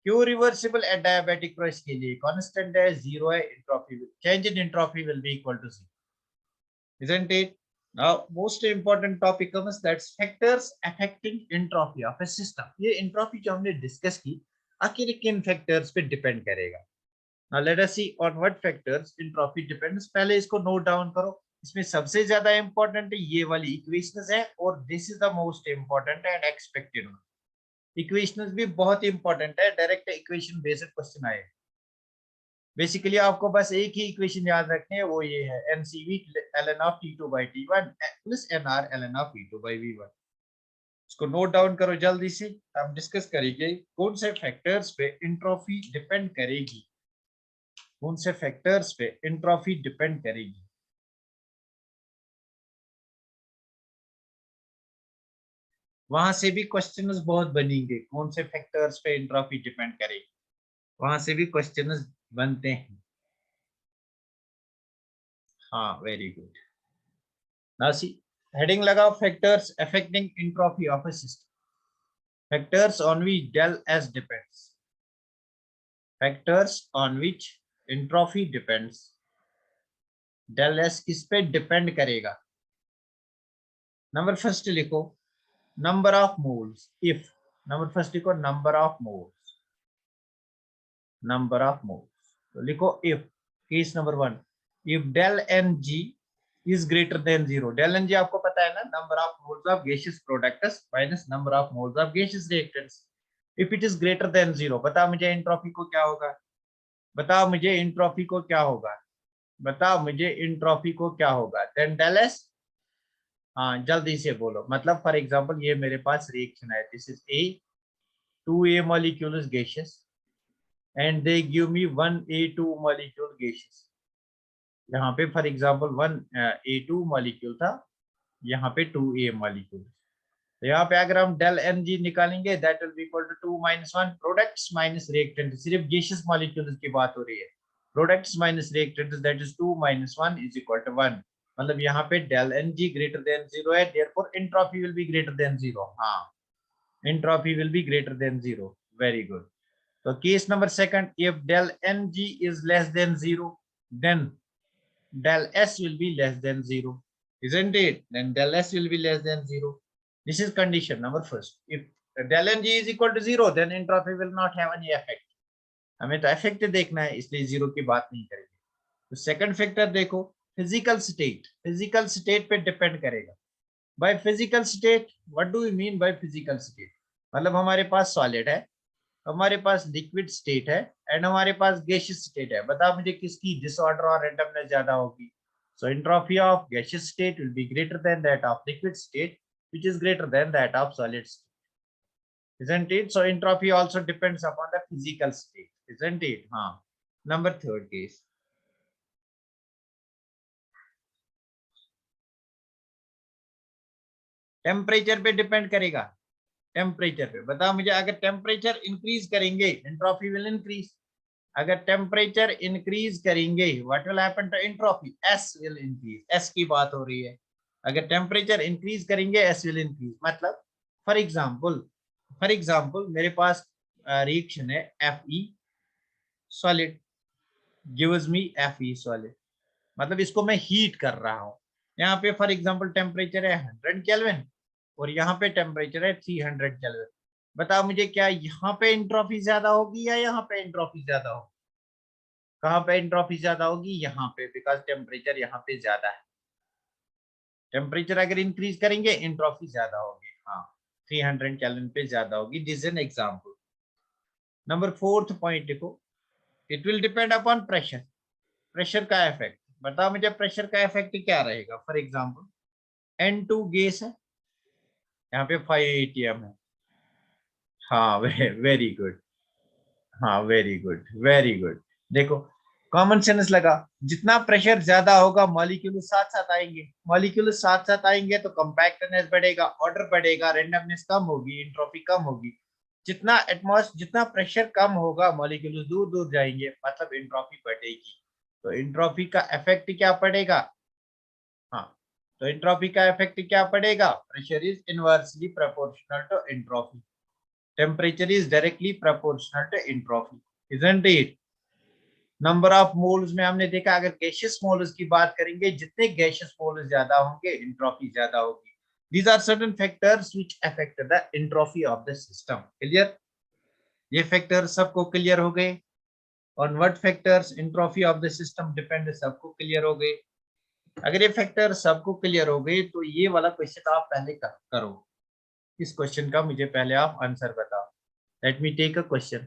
Q reversible at diabetic process के लिए constant है, zero है, entropy change in entropy will be equal to zero, isn't it? Now most important topic comes, that's factors affecting entropy of a system. ये entropy जो हमने discuss की, आखिर किन factors पे depend करेगा? Now let us see on what factors entropy depends. पहले इसको note down करो। इसमें सबसे ज्यादा इंपॉर्टेंट ये वाली इक्वेशंस है, और this is the most important and expected one. Equations भी बहुत इंपॉर्टेंट है, डायरेक्ट इक्वेशन बेस्ड क्वेश्चन आए। बेसिकली आपको बस एक ही इक्वेशन याद रखनी है, वो ये है NCV ln of t2 by t1 plus nr ln of v2 by v1। इसको नोट डाउन करो जल्दी से, हम डिस्कस करेंगे कौन से फैक्टर्स पे एंट्रोपी डिपेंड करेगी, कौन से फैक्टर्स पे एंट्रोपी डिपेंड करेगी। वहां से भी क्वेश्चंस बहुत बनेंगे, कौन से फैक्टर्स पे एंट्रोपी डिपेंड करेगी, वहां से भी क्वेश्चंस बनते हैं। हाँ very good. Now see, heading लगाओ, factors affecting entropy of a system. Factors on which del S depends, factors on which entropy depends. Del S किस पे डिपेंड करेगा? नंबर फर्स्ट लिखो, number of moles. If, number first लिखो number of moles, number of moles. तो लिखो if, case number 1, if del N G is greater than 0। Del N G आपको पता है ना, number of moles of gaseous products minus number of moles of gaseous reactants। If it is greater than 0, बताओ मुझे entropy को क्या होगा? बताओ मुझे एंट्रोपी को क्या होगा? बताओ मुझे एंट्रोपी को क्या होगा? देन डेल एस, हाँ जल्दी से बोलो। मतलब फॉर एग्जांपल ये मेरे पास रिएक्शन है, this is a, 2A molecule is gaseous and they give me 1A2 molecule gaseous। यहाँ पे फॉर एग्जांपल 1A2 molecule था, यहाँ पे 2A molecule। तो यहाँ पे अगर हम डेल एन जी निकालेंगे, that will be equal to 2 minus 1 products minus reactant. सिर्फ गैसियस मॉलिक्यूल्स की बात हो रही है, products minus reactant, that is 2 minus 1 is equal to 1। मतलब यहाँ पे del N G greater than 0 है, therefore entropy will be greater than 0। हाँ, entropy will be greater than 0, very good. So case number second, if del Ng is less than 0, then del S will be less than 0, isn't it? Then del S will be less than 0. This is condition number first. If del Ng is equal to 0, then entropy will not have any effect. हमें तो effect देखना है, इसलिए 0 की बात नहीं करेंगे. तो second factor देखो, physical state पे depend करेगा. By physical state, what do we mean by physical state? मतलब हमारे पास solid है, हमारे पास लिक्विड स्टेट है एंड हमारे पास गैसियस स्टेट है. बताओ मुझे किसकी डिसऑर्डर और रैंडमनेस ज्यादा होगी? So entropy of gaseous state will be greater than that of liquid state which is greater than that of solid state, isn't it? So entropy also depends upon the physical state, isn't it? हाँ. Number third case, temperature पे depend करेगा. Temperature पे बताओ मुझे, अगर temperature increase करेंगे entropy will increase. अगर temperature increase करेंगे what will happen to entropy? S will increase. S की बात हो रही है. अगर टेम्परेचर इंक्रीज करेंगे एस विल इंक्रीज. मतलब फॉर एग्जांपल मेरे पास रिएक्शन है Fe solid gives me Fe solid. मतलब इसको मैं हीट कर रहा हूं. यहाँ पे फॉर एग्जांपल टेम्परेचर है 100 केल्विन और यहाँ पे टेम्परेचर है 300 केल्विन. बताओ मुझे, क्या यहाँ पे एंट्रोपी ज्यादा होगी या यहाँ पे एंट्रोपी ज्यादा होगी? कहाँ पे एंट्रोपी ज्यादा होगी? यहाँ पे, बिकॉज टेम्परेचर यहाँ पे ज्यादा है. टेम्परेचर अगर इंक्रीज करेंगे एंट्रोपी ज्यादा होगी. हाँ, 300 केल्विन पे ज्यादा होगी. This is an example. Number fourth point देखो, it will depend upon pressure. Pressure का इफेक्ट बताओ मुझे, प्रेशर का इफेक्ट क्या रहेगा? फॉर एग्जांपल N2 गैस है, यहाँ पे 5 atm है. हाँ, वेरी गुड. हाँ, वेरी गुड, वेरी गुड. देखो, कॉमन सेंस लगा. जितना प्रेशर ज्यादा होगा मॉलिक्यूल साथ साथ आएंगे. मॉलिक्यूल साथ साथ आएंगे तो कॉम्पैक्टनेस बढ़ेगा, ऑर्डर बढ़ेगा, रैंडमनेस कम होगी, एंट्रोपी कम होगी. जितना प्रेशर कम होगा मॉलिक्यूल दूर दूर जाएंगे, मतलब एंट्रोपी बढ़ेगी. तो एंट्रोपी का इफेक्ट क्या पड़ेगा? हाँ, तो एंट्रोपी का इफेक्ट क्या पड़ेगा? Pressure is inversely proportional to entropy. Temperature is directly proportional to entropy, isn't it? Number of moles में हमने देखा, अगर गैसियस मोल्स की बात करेंगे, जितने गैसियस मोल्स ज्यादा होंगे एंट्रोपी ज्यादा होगी. These are certain factors which affect the entropy of the system. Clear? ये फैक्टर सबको क्लियर हो गए. On what factors entropy of the system depend, सबको क्लियर हो गए. अगर ये फैक्टर सबको क्लियर हो गए तो ये वाला क्वेश्चन आप पहले करो. इस क्वेश्चन का मुझे पहले आप आंसर बताओ. Let me take a question.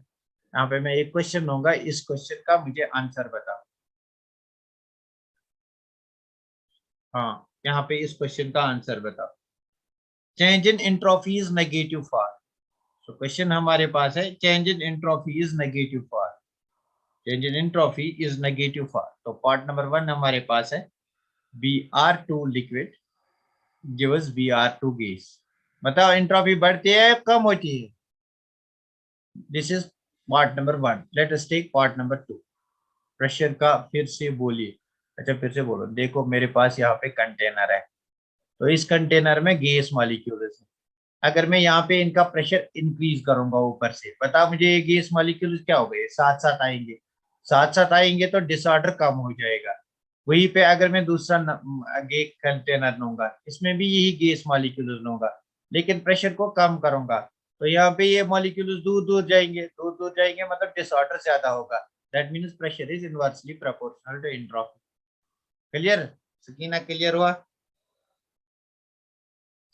यहाँ पे मैं एक क्वेश्चन दूंगा, इस क्वेश्चन का मुझे आंसर बताओ. हाँ, यहाँ पे इस क्वेश्चन का आंसर बताओ. Change in entropy is negative for. तो क्वेश्चन हमारे पास है, change in entropy is negative for. Change in entropy is negative for. तो पार्ट नंबर 1 हमारे पास है Br2 liquid gives Br2 gas. बताओ एंट्रोपी बढ़ती है कम होती है? This is part number 1. Let us take part number 2. Pressure का फिर से बोलिए. अच्छा, फिर से बोलो. देखो, मेरे पास यहाँ पे कंटेनर है, तो इस कंटेनर में गैस मॉलिक्यूल्स है. अगर मैं यहाँ पे इनका प्रेशर इंक्रीज करूंगा ऊपर से, बताओ मुझे ये गैस मॉलिक्यूल्स क्या हो गए? साथ साथ आएंगे. साथ साथ आएंगे तो डिसऑर्डर कम हो जाएगा. वहीं पे अगर मैं दूसरा कंटेनर लूंगा, इसमें भी यही गैस मॉलिक्यूल्स लूंगा, लेकिन प्रेशर को कम करूंगा, तो यहाँ पे ये मॉलिक्यूल्स दूर दूर जाएंगे. दूर दूर जाएंगे मतलब डिसऑर्डर ज्यादा होगा. That means pressure is inversely proportional to entropy. Clear? Sakina, clear हुआ?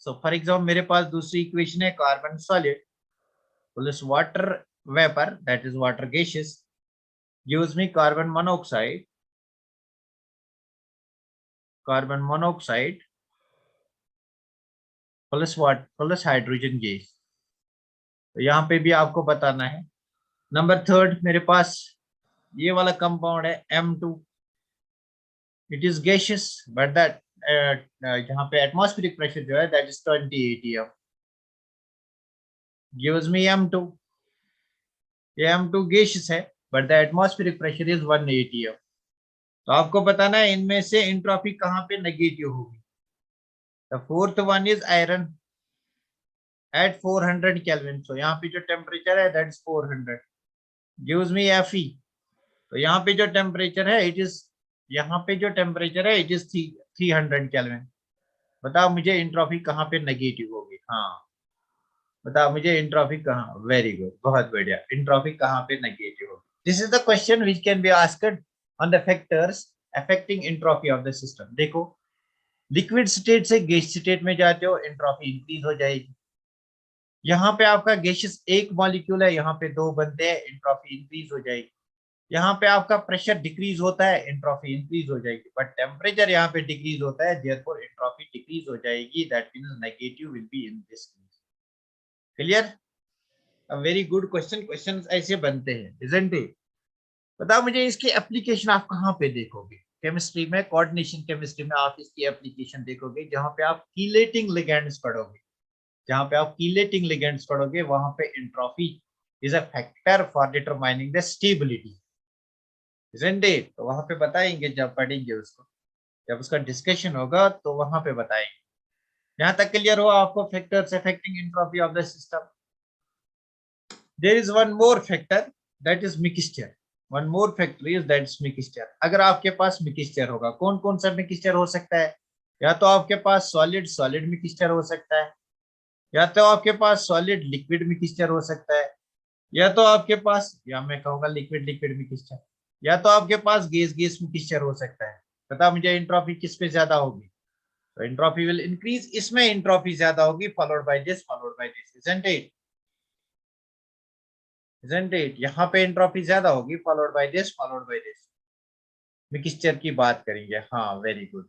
सो फॉर एग्जाम्पल मेरे पास दूसरी इक्वेशन है, carbon solid plus water vapour, that is water gases, gives me carbon monoxide plus hydrogen gas. तो यहाँ पे भी आपको बताना है. नंबर थर्ड मेरे पास ये वाला कंपाउंड है M2. It is gaseous but that यहाँ पे एटमॉस्फेरिक प्रेशर जो है that is 20 atm. Gives me M2. ये M2 गैसियस है but the atmospheric pressure is 1 atm. तो आपको बताना है इनमें से एंट्रोपी कहाँ पे नेगेटिव होगी. The fourth one is iron at 400 Kelvin. So यहाँ पे जो टेम्परेचर है that is 400. Gives me Fe। तो यहाँ पे जो टेम्परेचर है इट इज, यहाँ पे जो टेम्परेचर है इट इज 300 केल्विन। बताओ मुझे एंट्रोपी कहाँ पे नेगेटिव होगी? हाँ बताओ मुझे एंट्रोपी कहाँ, वेरी गुड, बहुत बढ़िया, एंट्रोपी कहाँ पे नेगेटिव होगी? This is the question which can be asked on the factors affecting entropy of the system. देखो लिक्विड स्टेट से गैस स्टेट में जाते हो एंट्रोपी इंक्रीज हो जाएगी। यहाँ पे आपका गैसेस एक मॉलिक्यूल है, यहाँ पे दो बनते हैं, एंट्रोपी इंक्रीज हो जाएगी। यहाँ पे आपका प्रेशर डिक्रीज होता है, एंट्रोपी इंक्रीज हो जाएगी। बट टेम्परेचर यहाँ पे डिक्रीज होता है, देयरफॉर एंट्रोपी डिक्रीज हो जाएगी। That means negative will be in this case. Clear? A very good question, questions ऐसे बनते हैं, इजंट इट? बताओ मुझे इसकी एप्लीकेशन आप कहाँ पे देखोगे? केमिस्ट्री में, कोऑर्डिनेशन केमिस्ट्री में आप इसकी एप्लीकेशन देखोगे जहाँ पे आप कीलेटिंग लिगेंड्स पढ़ोगे। जहाँ पे आप कीलेटिंग लिगेंड्स पढ़ोगे वहां पे entropy is a factor for determining the stability, isn't it? तो वहां पे बताएंगे जब पढ़ेंगे उसको, जब उसका डिस्कशन होगा तो वहां पे बताएंगे। यहाँ तक क्लियर हो आपको factors affecting entropy of the system? There is one more factor, that is mixture. One more factor is that is mixture. अगर आपके पास मिक्सचर होगा, कौन कौन सा मिक्सचर हो सकता है? या तो आपके पास सॉलिड सॉलिड मिक्सचर हो सकता है, या तो आपके पास सॉलिड लिक्विड मिक्सचर हो सकता है, या तो आपके पास, या मैं कहूंगा लिक्विड लिक्विड मिक्सचर, या तो आपके पास गैस गैस मिक्सचर हो सकता है। पता मुझे एंट्रोपी किस पे ज्यादा होगी? तो एंट्रोपी विल इंक्रीज, इसमें एंट्रोपी ज्यादा होगी, followed by this, followed by this, isn't it? Isn't it? यहाँ पे एंट्रोपी ज्यादा होगी, followed by this, followed by this. Mixture की बात करेंगे, हाँ वेरी गुड।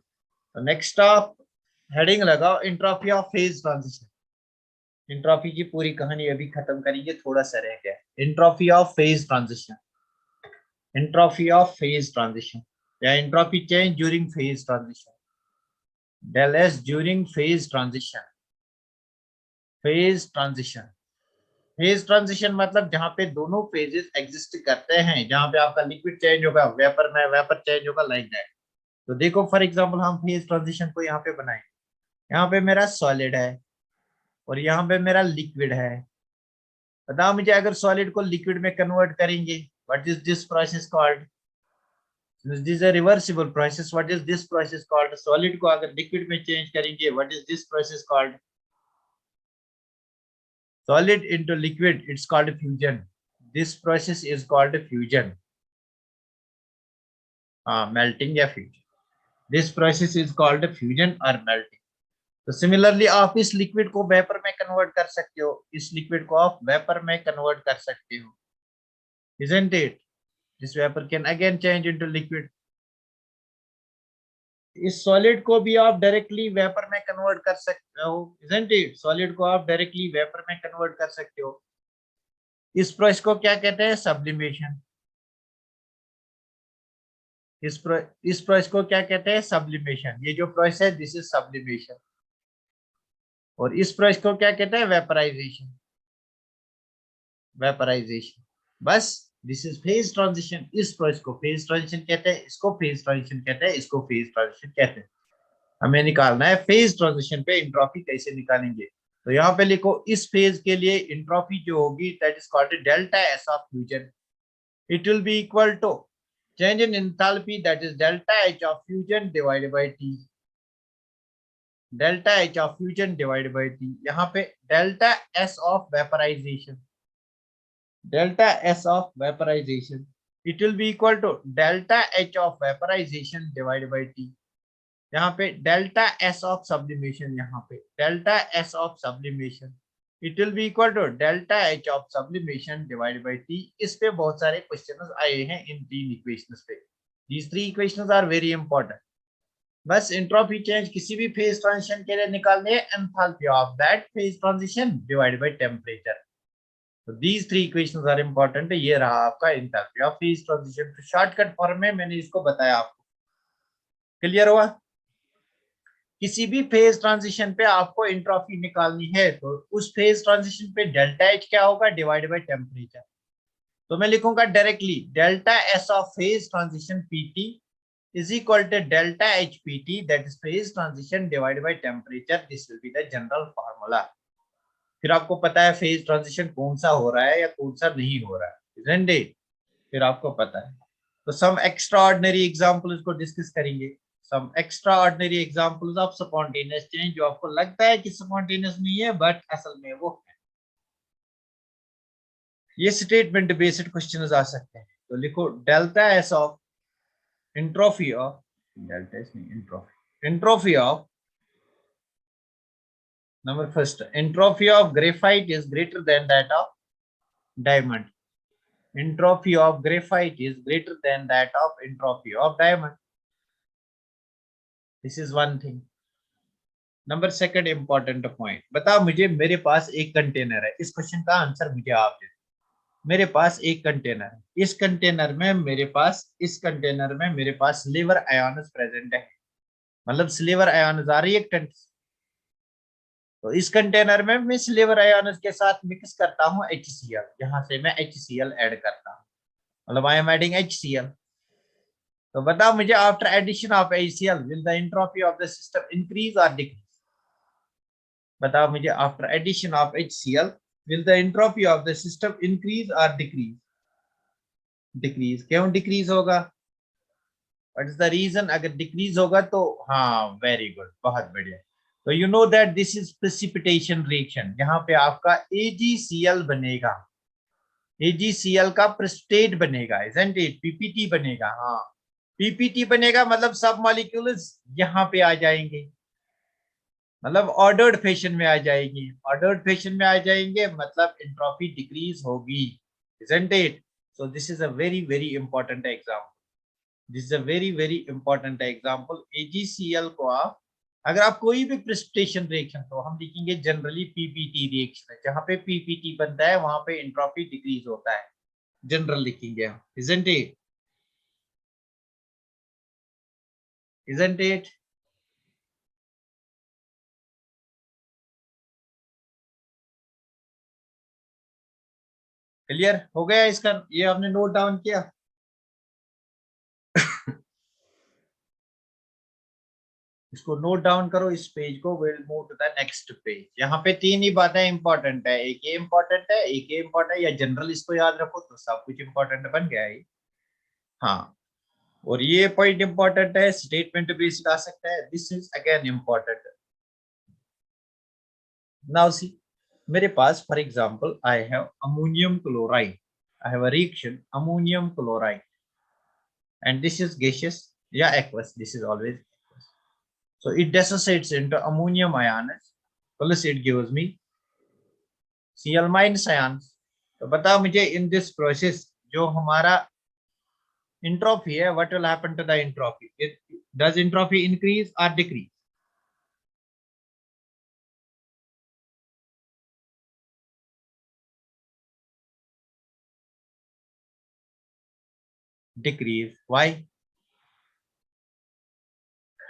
तो नेक्स्ट आप हेडिंग लगाओ entropy of phase transition. Entropy की पूरी कहानी अभी खत्म करेंगे, थोड़ा सा रह गया। Entropy of phase transition, entropy of phase transition या entropy change during phase transition. Del S during phase transition. Phase transition, phase transition मतलब जहां पे दोनों फेजेस एग्जिस्ट करते हैं, जहां पे आपका लिक्विड चेंज होगा, वेपर में वेपर चेंज होगा, लाइक दैट। तो देखो फॉर एग्जांपल हम फेज ट्रांजिशन को यहाँ पे बनाएं। यहाँ पे मेरा सॉलिड है और यहाँ पे मेरा लिक्विड है। बताओ मुझे अगर सॉलिड को लिक्विड में कन्वर्ट करेंगे, what is this process called? This is a reversible process. What is this process called? Solid को अगर लिक्विड में चेंज करेंगे, what is this process called? Solid into liquid, it's called fusion. This process is called fusion. Melting या fusion. This process is called fusion or melting. तो similarly आप इस liquid को vapour में कन्वर्ट कर सकते हो, इस लिक्विड को आप वेपर में कन्वर्ट कर सकते हो, isn't it? This vapor can again change into liquid. इस सॉलिड को भी आप डायरेक्टली वेपर में कन्वर्ट कर सकते हो, isn't it? सॉलिड को आप डायरेक्टली वेपर में कन्वर्ट कर सकते हो। इस प्रोसेस को क्या कहते हैं? सब्लिमेशन। इस प्रोसेस को क्या कहते हैं? सब्लिमेशन। ये जो प्रोसेस है दिस इज सब्लिमेशन। और इस प्रोसेस को क्या कहते हैं? वेपराइजेशन। वेपराइजेशन। बस दिस इज फेज ट्रांजिशन। इस प्रोसेस को फेज ट्रांजिशन कहते हैं, इसको फेज ट्रांजिशन कहते हैं, इसको फेज ट्रांजिशन कहते हैं। हमें निकालना है फेज ट्रांजिशन पे एंट्रोपी कैसे निकालेंगे। तो यहाँ पे लिखो इस फेज के लिए एंट्रोपी जो होगी that is called delta S of fusion. It will be equal to change in enthalpy, that is delta H of fusion divided by T. Delta H of fusion divided by T. यहाँ पे delta S of vaporization. Delta S of vaporization. It will be equal to delta H of vaporization divided by T. यहाँ पे delta S of sublimation, यहाँ पे delta S of sublimation. It will be equal to delta H of sublimation divided by T. इस पे बहुत सारे questions आए हैं इन तीन इक्वेशंस पे। These three equations are very important. बस एंट्रोपी चेंज किसी भी फेज ट्रांजिशन के लिए निकालने है, enthalpy of that phase transition divided by temperature. तो these three equations are important. ये रहा आपका एंथैल्पी ऑफ फेज ट्रांजिशन। तो शॉर्टकट फॉर्म में मैंने इसको बताया आपको, क्लियर हुआ? किसी भी फेज ट्रांजिशन पे आपको एंट्रोपी निकालनी है तो उस फेज ट्रांजिशन पे डेल्टा एच क्या होगा? Divided by temperature. तो मैं लिखूंगा directly delta S of phase transition PT is equal to delta HPT, that is phase transition divided by temperature. This will be the general formula. फिर आपको पता है फेज ट्रांजिशन कौन सा हो रहा है या कौन सा नहीं हो रहा है, isn't it? फिर आपको पता है, तो सम एक्स्ट्रा ऑर्डिनरी एग्जाम्पल्स को डिस्कस करेंगे, some extraordinary examples of spontaneous change, जो आपको लगता है कि स्पॉन्टेनियस नहीं है बट असल में वो है। ये स्टेटमेंट बेस्ड क्वेश्चन आ सकते हैं, तो लिखो delta S of entropy of, delta S नहीं, entropy, entropy of, number first, entropy of graphite is greater than that of diamond. Entropy of graphite is greater than that of entropy of diamond. This is one thing. Number second important point, बताओ मुझे, मेरे पास एक container है, इस question का answer मुझे आप दे। मेरे पास एक कंटेनर है, इस कंटेनर में मेरे पास सिल्वर आयन्स प्रेजेंट है, मतलब सिल्वर आयन्स आ रही है, तो इस कंटेनर में मैं सिल्वर आयन्स के साथ मिक्स करता हूं HCl, यहां से मैं HCl ऐड करता हूं, मतलब आई एम एडिंग HCl। तो बताओ मुझे, after addition of HCl will the entropy of the system increase और डिक्रीज? बताओ मुझे, after addition of HCl will the entropy of the system increase और डिक्रीज? डिक्रीज। क्यों डिक्रीज होगा? What is the reason? अगर डिक्रीज होगा तो, हाँ वेरी गुड, बहुत बढ़िया। तो you know that this is precipitation reaction, यहाँ पे आपका AgCl बनेगा, AgCl का प्रेसिपिटेट बनेगा, इजंट इट? PPT बनेगा, हाँ PPT बनेगा, मतलब सब मॉलिक्यूल्स यहाँ पे आ जाएंगे, मतलब ऑर्डर्ड फैशन में आ जाएंगे, ऑर्डर्ड फैशन में आ जाएंगे, मतलब एंट्रोपी डिक्रीज होगी, isn't it? So this is a very very important example, this is a very very important example. AgCl को आप, अगर आप कोई भी प्रेसिपिटेशन रिएक्शन, तो हम लिखेंगे जनरली PPT रिएक्शन है, जहां पे PPT बनता है वहां पे एंट्रोपी डिक्रीज होता है, जनरल लिखेंगे हम, isn't it? Isn't it? Clear हो गया इसका? ये आपने नोट डाउन किया? इसको नोट डाउन करो, इस पेज को, will move to the next page. यहाँ पे तीन ही बातें इंपॉर्टेंट है, एक ये इंपॉर्टेंट है, एक ये इंपॉर्टेंट है, या जनरल इसको याद रखो तो सब कुछ इंपॉर्टेंट बन गया है। हाँ, और ये पॉइंट इंपॉर्टेंट है, स्टेटमेंट बेस्ड आ सकता है, this is again important. Now see, मेरे पास for example I have ammonium chloride, I have a reaction ammonium chloride, and this is gaseous, yeah, aqueous, this is always aqueous. So it dissociates into ammonium ions, plus it gives me Cl minus ions। तो बताओ मुझे, in this process जो हमारा entropy है, what will happen to the entropy? Does entropy increase और decrease? Decrease. Why?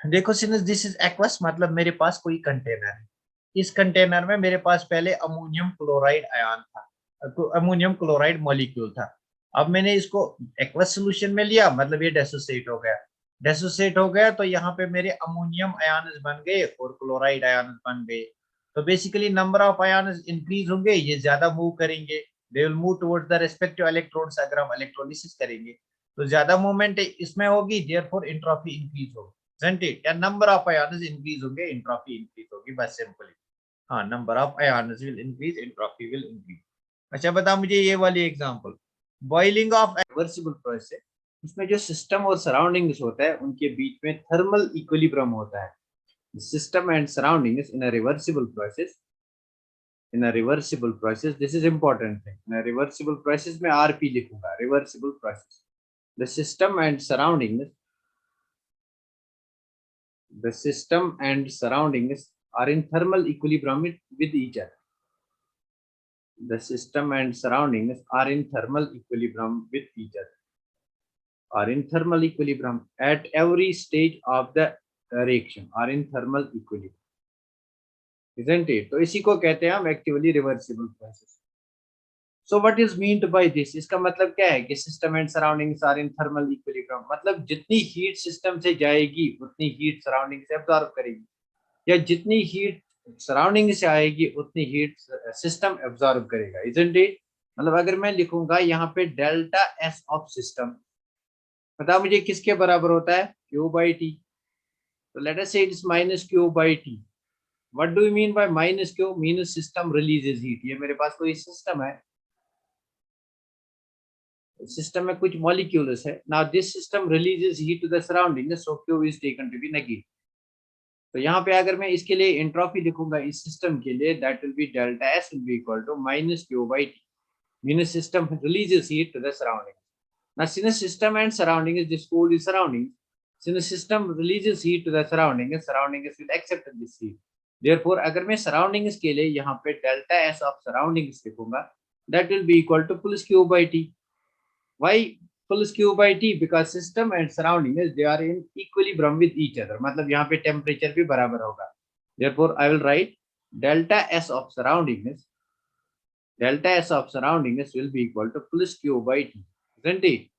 देखो since this is aqueous, मतलब मेरे पास कोई कंटेनर है, इस कंटेनर में मेरे पास पहले अमोनियम क्लोराइड आयन था, अमोनियम क्लोराइड मॉलिक्यूल था। अब मैंने इसको एक्वस सॉल्यूशन में लिया, मतलब ये डेसोसिएट हो गया, डेसोसिएट हो गया, तो यहाँ पे मेरे अमोनियम आयन्स बन गए और क्लोराइड आयन्स बन गए। तो basically number of ions increase होंगे, ये ज्यादा मूव करेंगे, they will move towards the respective electrons. अगर हम इलेक्ट्रोलिसिस करेंगे तो ज्यादा मूवमेंट इसमें होगी, देयरफॉर एंट्रोपी इंक्रीज होगी, isn't it? या नंबर ऑफ आयन्स इंक्रीज होंगे, एंट्रोपी इंक्रीज होगी, बस सिंपली। हाँ, number of ions will increase, entropy will increase. अच्छा बताओ मुझे ये वाली example, boiling of reversible process, इसमें जो सिस्टम और सराउंडिंग्स होता है उनके बीच में थर्मल इक्विलिब्रियम होता है। System and surroundings in a reversible process, in a reversible process, this is important thing, in a reversible process में RP लिखूंगा, reversible process, the system and surroundings, the system and surroundings are in thermal equilibrium with each other, the system and surroundings are in thermal equilibrium with each other, are in thermal equilibrium at every stage of the reaction, are in thermal equilibrium, isn't it? तो इसी को कहते हैं हम actively reversible process. So what is meant by this, इसका मतलब क्या है कि system and surroundings are in thermal equilibrium, मतलब जितनी हीट सिस्टम से जाएगी उतनी हीट सराउंडिंग से एब्जॉर्ब करेगी, या जितनी हीट सराउंडिंग से आएगी उतनी हीट सिस्टम एब्जॉर्ब करेगा, इजंट इट? मतलब अगर मैं लिखूंगा यहाँ पे डेल्टा एस ऑफ सिस्टम, पता मुझे किसके बराबर होता है, क्यू बाई टी। तो लेट अस से it is minus Q by T. What do you mean by minus Q? मीनस system releases heat. ये मेरे पास कोई सिस्टम है, सिस्टम में कुछ मॉलिक्यूल्स है। Now this system releases heat to the surrounding, so Q is taken to be negative. तो यहाँ पे अगर मैं इसके लिए एंट्रोपी लिखूंगा इस सिस्टम के लिए, that will be delta S will be equal to minus Q by T, means system releases heat to the surrounding. Now, since system and surrounding is this cold is surrounding, since system releases heat to the surrounding will accept this heat. Therefore, अगर मैं surroundings के लिए यहाँ पे delta S of surroundings लिखूंगा, that will be equal to plus Q by T. Why plus Q by T? Because system and surroundings they are in equilibrium with each other. मतलब यहाँ पे temperature भी बराबर होगा. Therefore, I will write delta S of surroundings will be equal to plus Q by T, isn't it?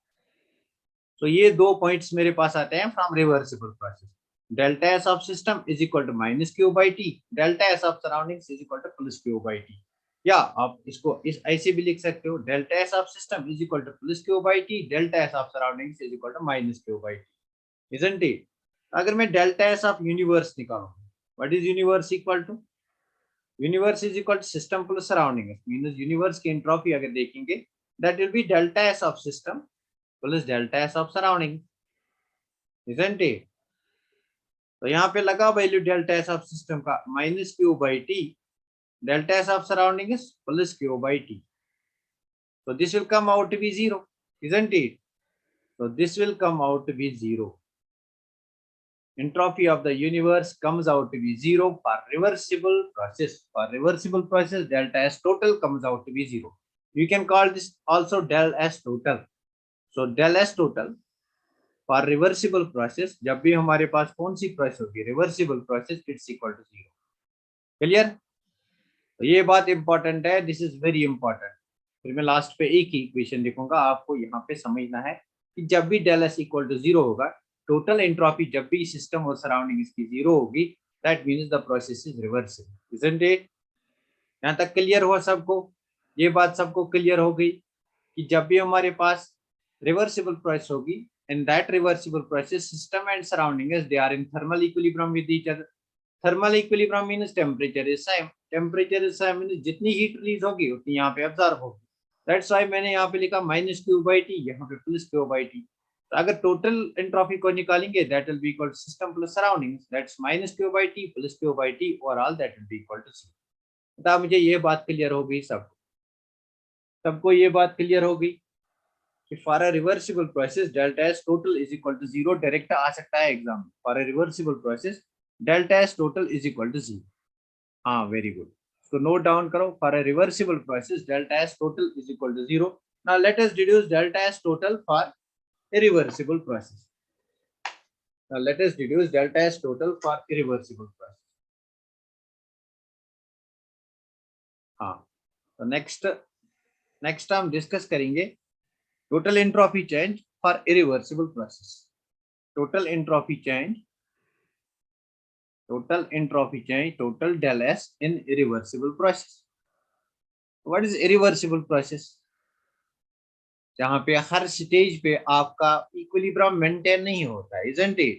तो ये दो points मेरे पास आते हैं from reversible process. Delta S of system is equal to minus Q by T, delta S of surroundings is equal to plus Q by T. या आप इसको इस ऐसे भी लिख सकते हो, delta S of system is equal to plus Q by T, delta S of surroundings is equal to minus Q by T, isn't it? अगर मैं डेल्टा एस ऑफ यूनिवर्स निकालूं, what is universe equal to? Universe is equal to system plus surrounding, means universe की entropy अगर देखेंगे that will be delta S of system plus delta S of surrounding, isn't it? तो यहाँ पे लगा value delta S of system का minus Q by T, delta S of surrounding is plus Q by T. So this will come out to be 0, isn't it? So this will come out to be 0. Entropy of the universe comes out to be 0 for reversible process. For reversible process, delta S total comes out to be 0. You can call this also del S total. So del S total for reversible process, जब भी हमारे पास कौन सी process होगी, reversible process, it's equal to 0. Clear? तो ये बात इंपॉर्टेंट है, दिस इज वेरी इंपॉर्टेंट। फिर मैं लास्ट पे एक ही इक्वेशन लिखूंगा, आपको यहाँ पे समझना है कि जब भी डेल एस इक्वल टू 0 होगा, टोटल एंट्रोपी जब भी सिस्टम और सराउंडिंग इसकी 0 होगी, that means the process is reversible, isn't it? यहाँ तक क्लियर हुआ सबको? ये बात सबको क्लियर हो गई कि जब भी हमारे पास रिवर्सिबल प्रोसेस होगी, in that reversible process system and surrounding is they are in thermal equilibrium with each other. Thermal equilibrium means temperature is same, temperature is same means जितनी हीट रिलीज होगी उतनी यहाँ पे अब्जॉर्ब होगी। That's why मैंने यहाँ पे लिखा माइनस क्यू बाई टी, यहाँ पे प्लस क्यू बाई टी। तो अगर टोटल एंट्रोपी को निकालेंगे that will be equal to system plus surroundings, that's minus Q by T plus Q by T, overall that will be equal to 0। बता मुझे ये बात क्लियर हो गई सबको? सबको ये बात क्लियर हो गई? For a reversible process, delta S total is equal to 0. Direct आ सकता है एग्जाम में। For a reversible process, delta S total is equal to 0. हाँ, वेरी गुड। इसको नोट डाउन करो। For a reversible process, delta S total is equal to 0. Now let us deduce delta S total for a reversible process. Now let us deduce delta S total for a reversible process. हाँ, तो next हम discuss करेंगे total entropy change for irreversible process. Total entropy change, total del S in irreversible process. What is irreversible process? जहाँ पे हर stage पे आपका equilibrium maintain नहीं होता है, isn't it?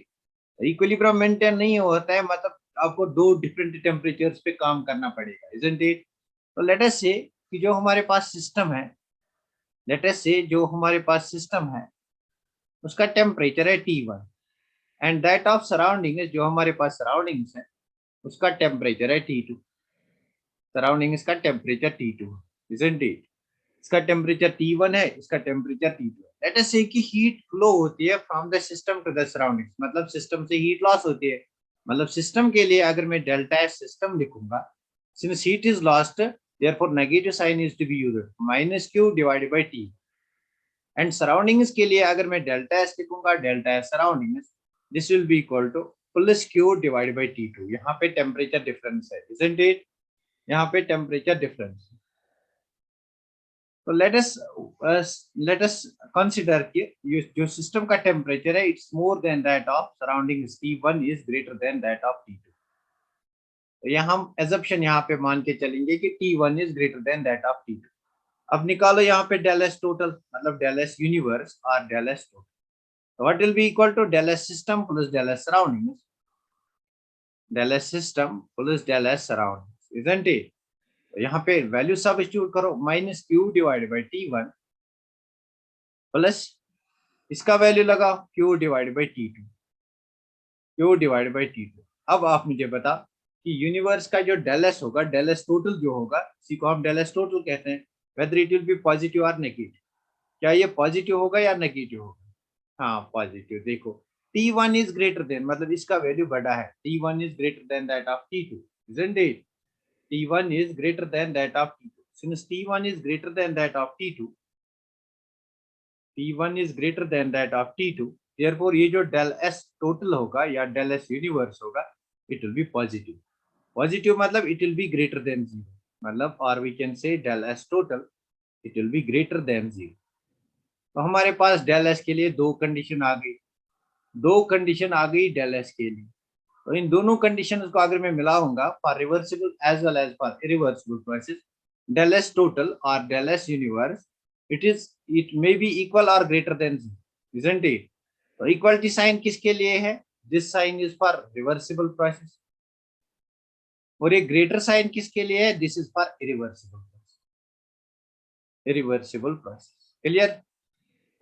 इक्विलिब्रियम मेंटेन नहीं होता है मतलब आपको दो डिफरेंट टेम्परेचर्स पे काम करना पड़ेगा, isn't it? तो लेट अस से कि जो हमारे पास सिस्टम है, उसका टेम्परेचर है T1 and that of surrounding जो हमारे पास सराउंडिंग्स है उसका टेम्परेचर है T2। सराउंडिंग्स का टेम्परेचर T2, isn't it? इसका टेम्परेचर T1 है, इसका टेम्परेचर T2 है। लेट अस से कि हीट फ्लो होती है from the system to the surroundings, मतलब सिस्टम से हीट लॉस होती है। मतलब सिस्टम के लिए अगर मैं डेल्टा एस सिस्टम लिखूंगा, since heat is lost therefore negative sign is to be used, minus Q divided by T. And surroundings के लिए अगर मैं डेल्टा एस लिखूंगा, delta S surroundings, this will be equal to plus Q divided by T2। यहाँ पे temperature difference है, isn't it? यहाँ पे टेम्परेचर डिफरेंस। तो लेट अस कंसीडर कि ये जो सिस्टम का टेम्परेचर है it's more than that of surroundings, T1 is greater than that of T2। तो यहाँ हम एजम्पशन यहाँ पे मान के चलेंगे कि T1 is greater than that of T2। अब निकालो यहाँ पे डेल एस टोटल, मतलब डेल एस यूनिवर्स और del S total. What will be equal to del S system plus del S surroundings, del S system plus del S surroundings, isn't it? यहाँ पे value substitute करो, minus Q divided by T1 plus इसका value लगाओ Q divided by T2, Q divided by T2। अब आप मुझे बता कि यूनिवर्स का जो डेल एस होगा, डेल एस टोटल जो होगा, इसी को हम डेल एस टोटल कहते हैं, whether it will be positive और नेगेटिव। क्या ये पॉजिटिव होगा या नेगेटिव होगा? हाँ पॉजिटिव। देखो T1 इज ग्रेटर देन, मतलब इसका वैल्यू बड़ा है, T1 is greater than that of T2, isn't it? T1 is greater than that of T2. Since T1 is greater than that of T2, T1 is greater than that of T2, therefore ये जो del S total होगा या del S universe होगा, it will be positive. Positive मतलब it will be greater than 0, मतलब or we can say del S total, it will be greater than 0. तो हमारे पास del S के लिए दो कंडीशन आ गई, दो कंडीशन आ गई del S के लिए। तो इन दोनों कंडीशन को अगर मैं मिलाऊंगा for reversible as well as for irreversible process, del S total or del S universe, it may be equal or greater than 0, isn't it? तो इक्वलिटी साइन किसके लिए है? This sign is for reversible process. और ये greater sign किसके लिए है? This is for irreversible process, irreversible process. Clear?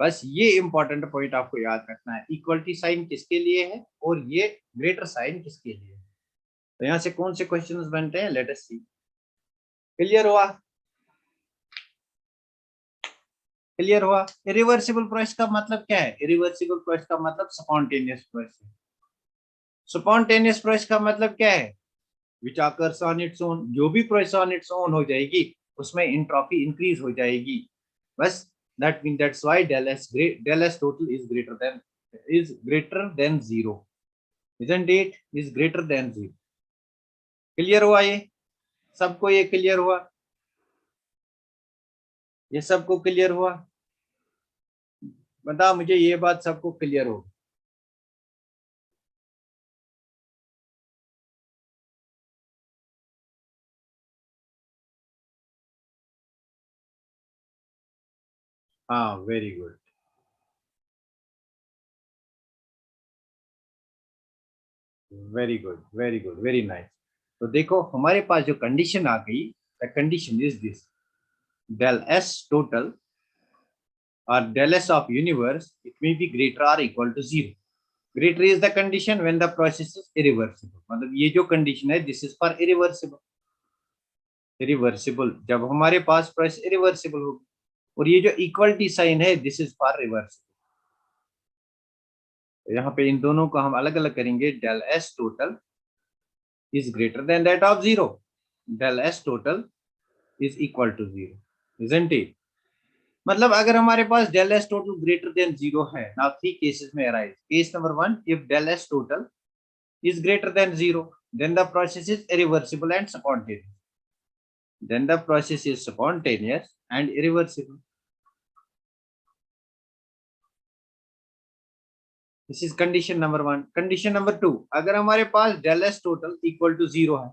बस ये इंपॉर्टेंट पॉइंट आपको याद रखना है, इक्वलिटी साइन किसके लिए है और ये ग्रेटर साइन किसके लिए है। तो यहाँ से कौन से क्वेश्चंस बनते हैं, लेट अस सी। क्लियर हुआ? क्लियर हुआ? इरिवर्सिबल प्रोसेस का मतलब क्या है? इरिवर्सिबल प्रोसेस का मतलब स्पॉन्टेनियस प्रोसेस। स्पॉन्टेनियस प्रोसेस का मतलब क्या है? Which occurs on its own, जो भी प्रोसेस ऑन इट्स ओन हो जाएगी उसमें एंट्रोपी इंक्रीज हो जाएगी, बस। That mean that's why del S total is greater than 0, isn't it? Is greater than 0। Clear हुआ? ये सबको ये क्लियर हुआ? ये सबको क्लियर हुआ? बता मुझे, ये बात सबको क्लियर हो? हाँ very good, very good, very good, very nice. तो देखो हमारे पास जो कंडीशन आ गई, the condition is this, del S total or del S of universe, it may be greater or equal to 0। Greater is the condition when the process is irreversible, मतलब ये जो condition है this is for irreversible. Irreversible जब हमारे पास process irreversible होगी, और ये जो इक्वलिटी साइन है दिस इज फॉर रिवर्सिबल। तो यहाँ पे इन दोनों को हम अलग अलग करेंगे, del S total is greater than that of 0, del S total is equal to 0, isn't it? मतलब अगर हमारे पास del S total greater than 0 है, now three cases में arise। Case number 1, if del S total is greater than 0, then the process is irreversible and spontaneous, then the process is spontaneous and irreversible। This is condition number 1। condition number 2, अगर हमारे पास del S total equal to 0 है,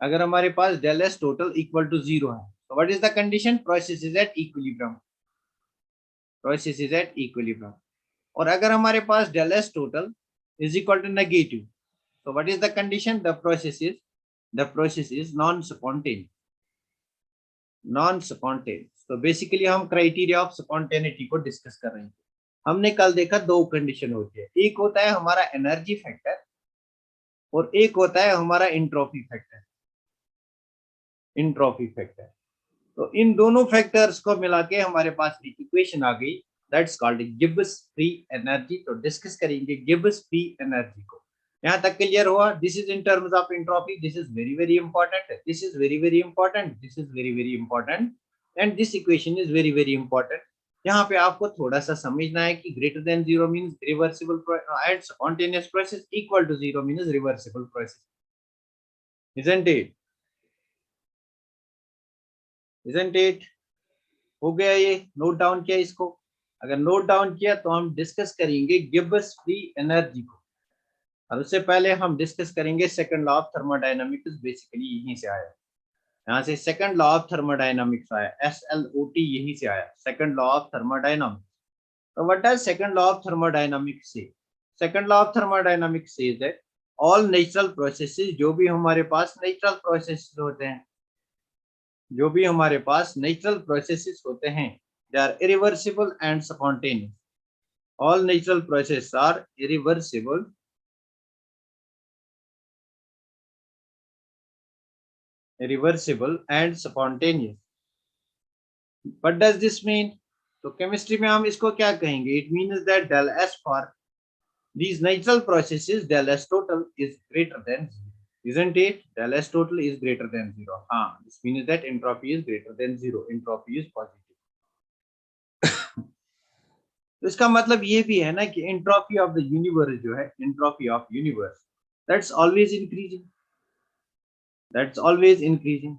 अगर हमारे पास del S total equal to 0 है, so what is the condition? Process is at equilibrium, process is at equilibrium। और अगर हमारे पास del S total is equal to negative, so what is the condition? The process is non spontaneous, non spontaneous। तो basically हम criteria of spontaneity को discuss कर रहे हैं। हमने कल देखा दो कंडीशन होती है, एक होता है हमारा एनर्जी फैक्टर और एक होता है हमारा एंट्रोपी फैक्टर, एंट्रोपी फैक्टर। तो इन दोनों फैक्टर्स को मिला के हमारे पास एक इक्वेशन आ गई, that's called Gibbs free energy. तो डिस्कस करेंगे गिब्स फ्री एनर्जी को। यहाँ तक क्लियर हुआ? This is in terms of entropy, this is very very important, this is very very important, this is very very important, and this equation is very very important. यहाँ पे आपको थोड़ा सा समझना है कि greater than 0 means reversible and spontaneous process, equal to 0 means reversible process, isn't it? Isn't it? हो गया? ये नोट डाउन किया इसको? अगर नोट डाउन किया तो हम डिस्कस करेंगे गिब्स फ्री एनर्जी को, और उससे पहले हम डिस्कस करेंगे second law of thermodynamics, basically यहीं से आया। यहाँ से सेकंड लॉ ऑफ थर्मोडायनामिक्स आया, SLOT यही से आया, second law of thermodynamics. So what does second law of thermodynamics say? Second law of thermodynamics says that all natural processes, जो भी हमारे पास natural processes होते हैं, जो भी हमारे पास natural processes होते हैं, they are irreversible and spontaneous. All natural processes are irreversible and spontaneous. What does this mean? तो केमिस्ट्री में हम इसको क्या कहेंगे? It means that del S for these natural processes, del S total is greater than 0. Isn't it? Del S total is greater than 0. हाँ, this means that entropy is greater than 0. Entropy is positive. तो इसका मतलब ये भी है ना कि entropy of the universe जो है, entropy of universe, that's always increasing. That's always increasing.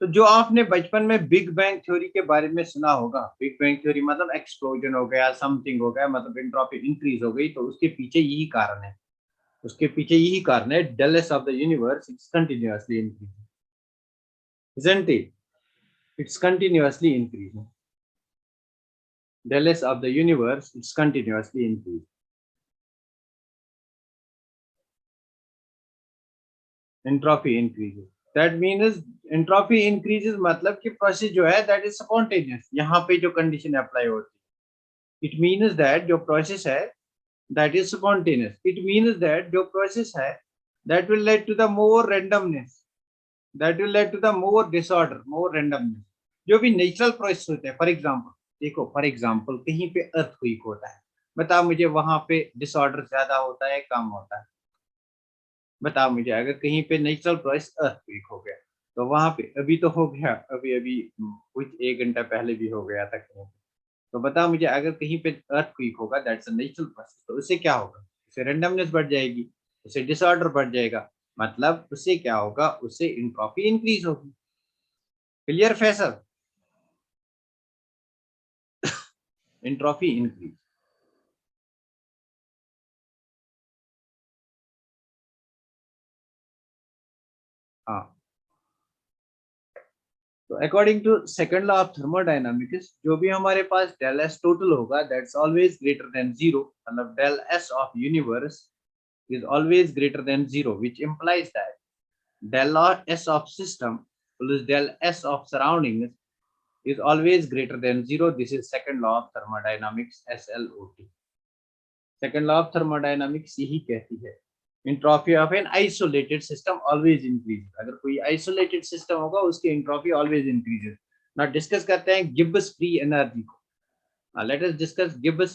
तो जो आपने बचपन में बिग बैंग थ्योरी के बारे में सुना होगा, बिग बैंग थ्योरी मतलब एक्सप्लोजन हो गया, समथिंग हो गया, मतलब एंट्रोपी इंक्रीज हो गई, तो उसके पीछे यही कारण है, उसके पीछे यही कारण है, del S of the universe it's continuously increasing, isn't it? It's continuously increasing. Del S of the universe it's continuously increasing. Entropy increases. That means entropy increases मतलब कि प्रोसेस जो है that is spontaneous. यहाँ पे जो condition apply होती है, it means that जो प्रोसेस है that is spontaneous. It means that जो प्रोसेस है that will lead to the more randomness, that will lead to the more disorder, more randomness. जो भी नेचुरल प्रोसेस होते हैं, फॉर एग्जाम्पल देखो, for example कहीं पे अर्थक्वेक होता है, बताओ मुझे वहां पे डिसऑर्डर ज्यादा होता है कम होता है? बताओ मुझे, अगर कहीं पे नेचुरल प्रोसेस अर्थक्वेक हो गया तो वहां पे अभी तो हो गया, अभी अभी कुछ 1 घंटा पहले भी हो गया था कहीं पे, तो बताओ मुझे अगर कहीं पे अर्थक्वेक होगा दैट्स अ नेचुरल प्रोसेस, तो उससे क्या होगा? उससे रैंडमनेस बढ़ जाएगी, उससे डिसऑर्डर बढ़ जाएगा, मतलब उससे क्या होगा? उससे एंट्रोपी इंक्रीज होगी. क्लियर फैसल? Entropy increase. हाँ, तो according to second law of thermodynamics, जो भी हमारे पास डेल एस टोटल होगा दैट्स ऑलवेज ग्रेटर देन 0, मतलब del S of universe is always greater than 0, which implies that del S of system plus del S of surroundings is always greater than 0. This is second law of thermodynamics, SLOT. Second law of thermodynamics यही कहती है, entropy of an isolated system always increases. अगर कोई isolated system होगा उसकी entropy always increases. Now discuss करते हैं Gibbs free energy को. Let us discuss Gibbs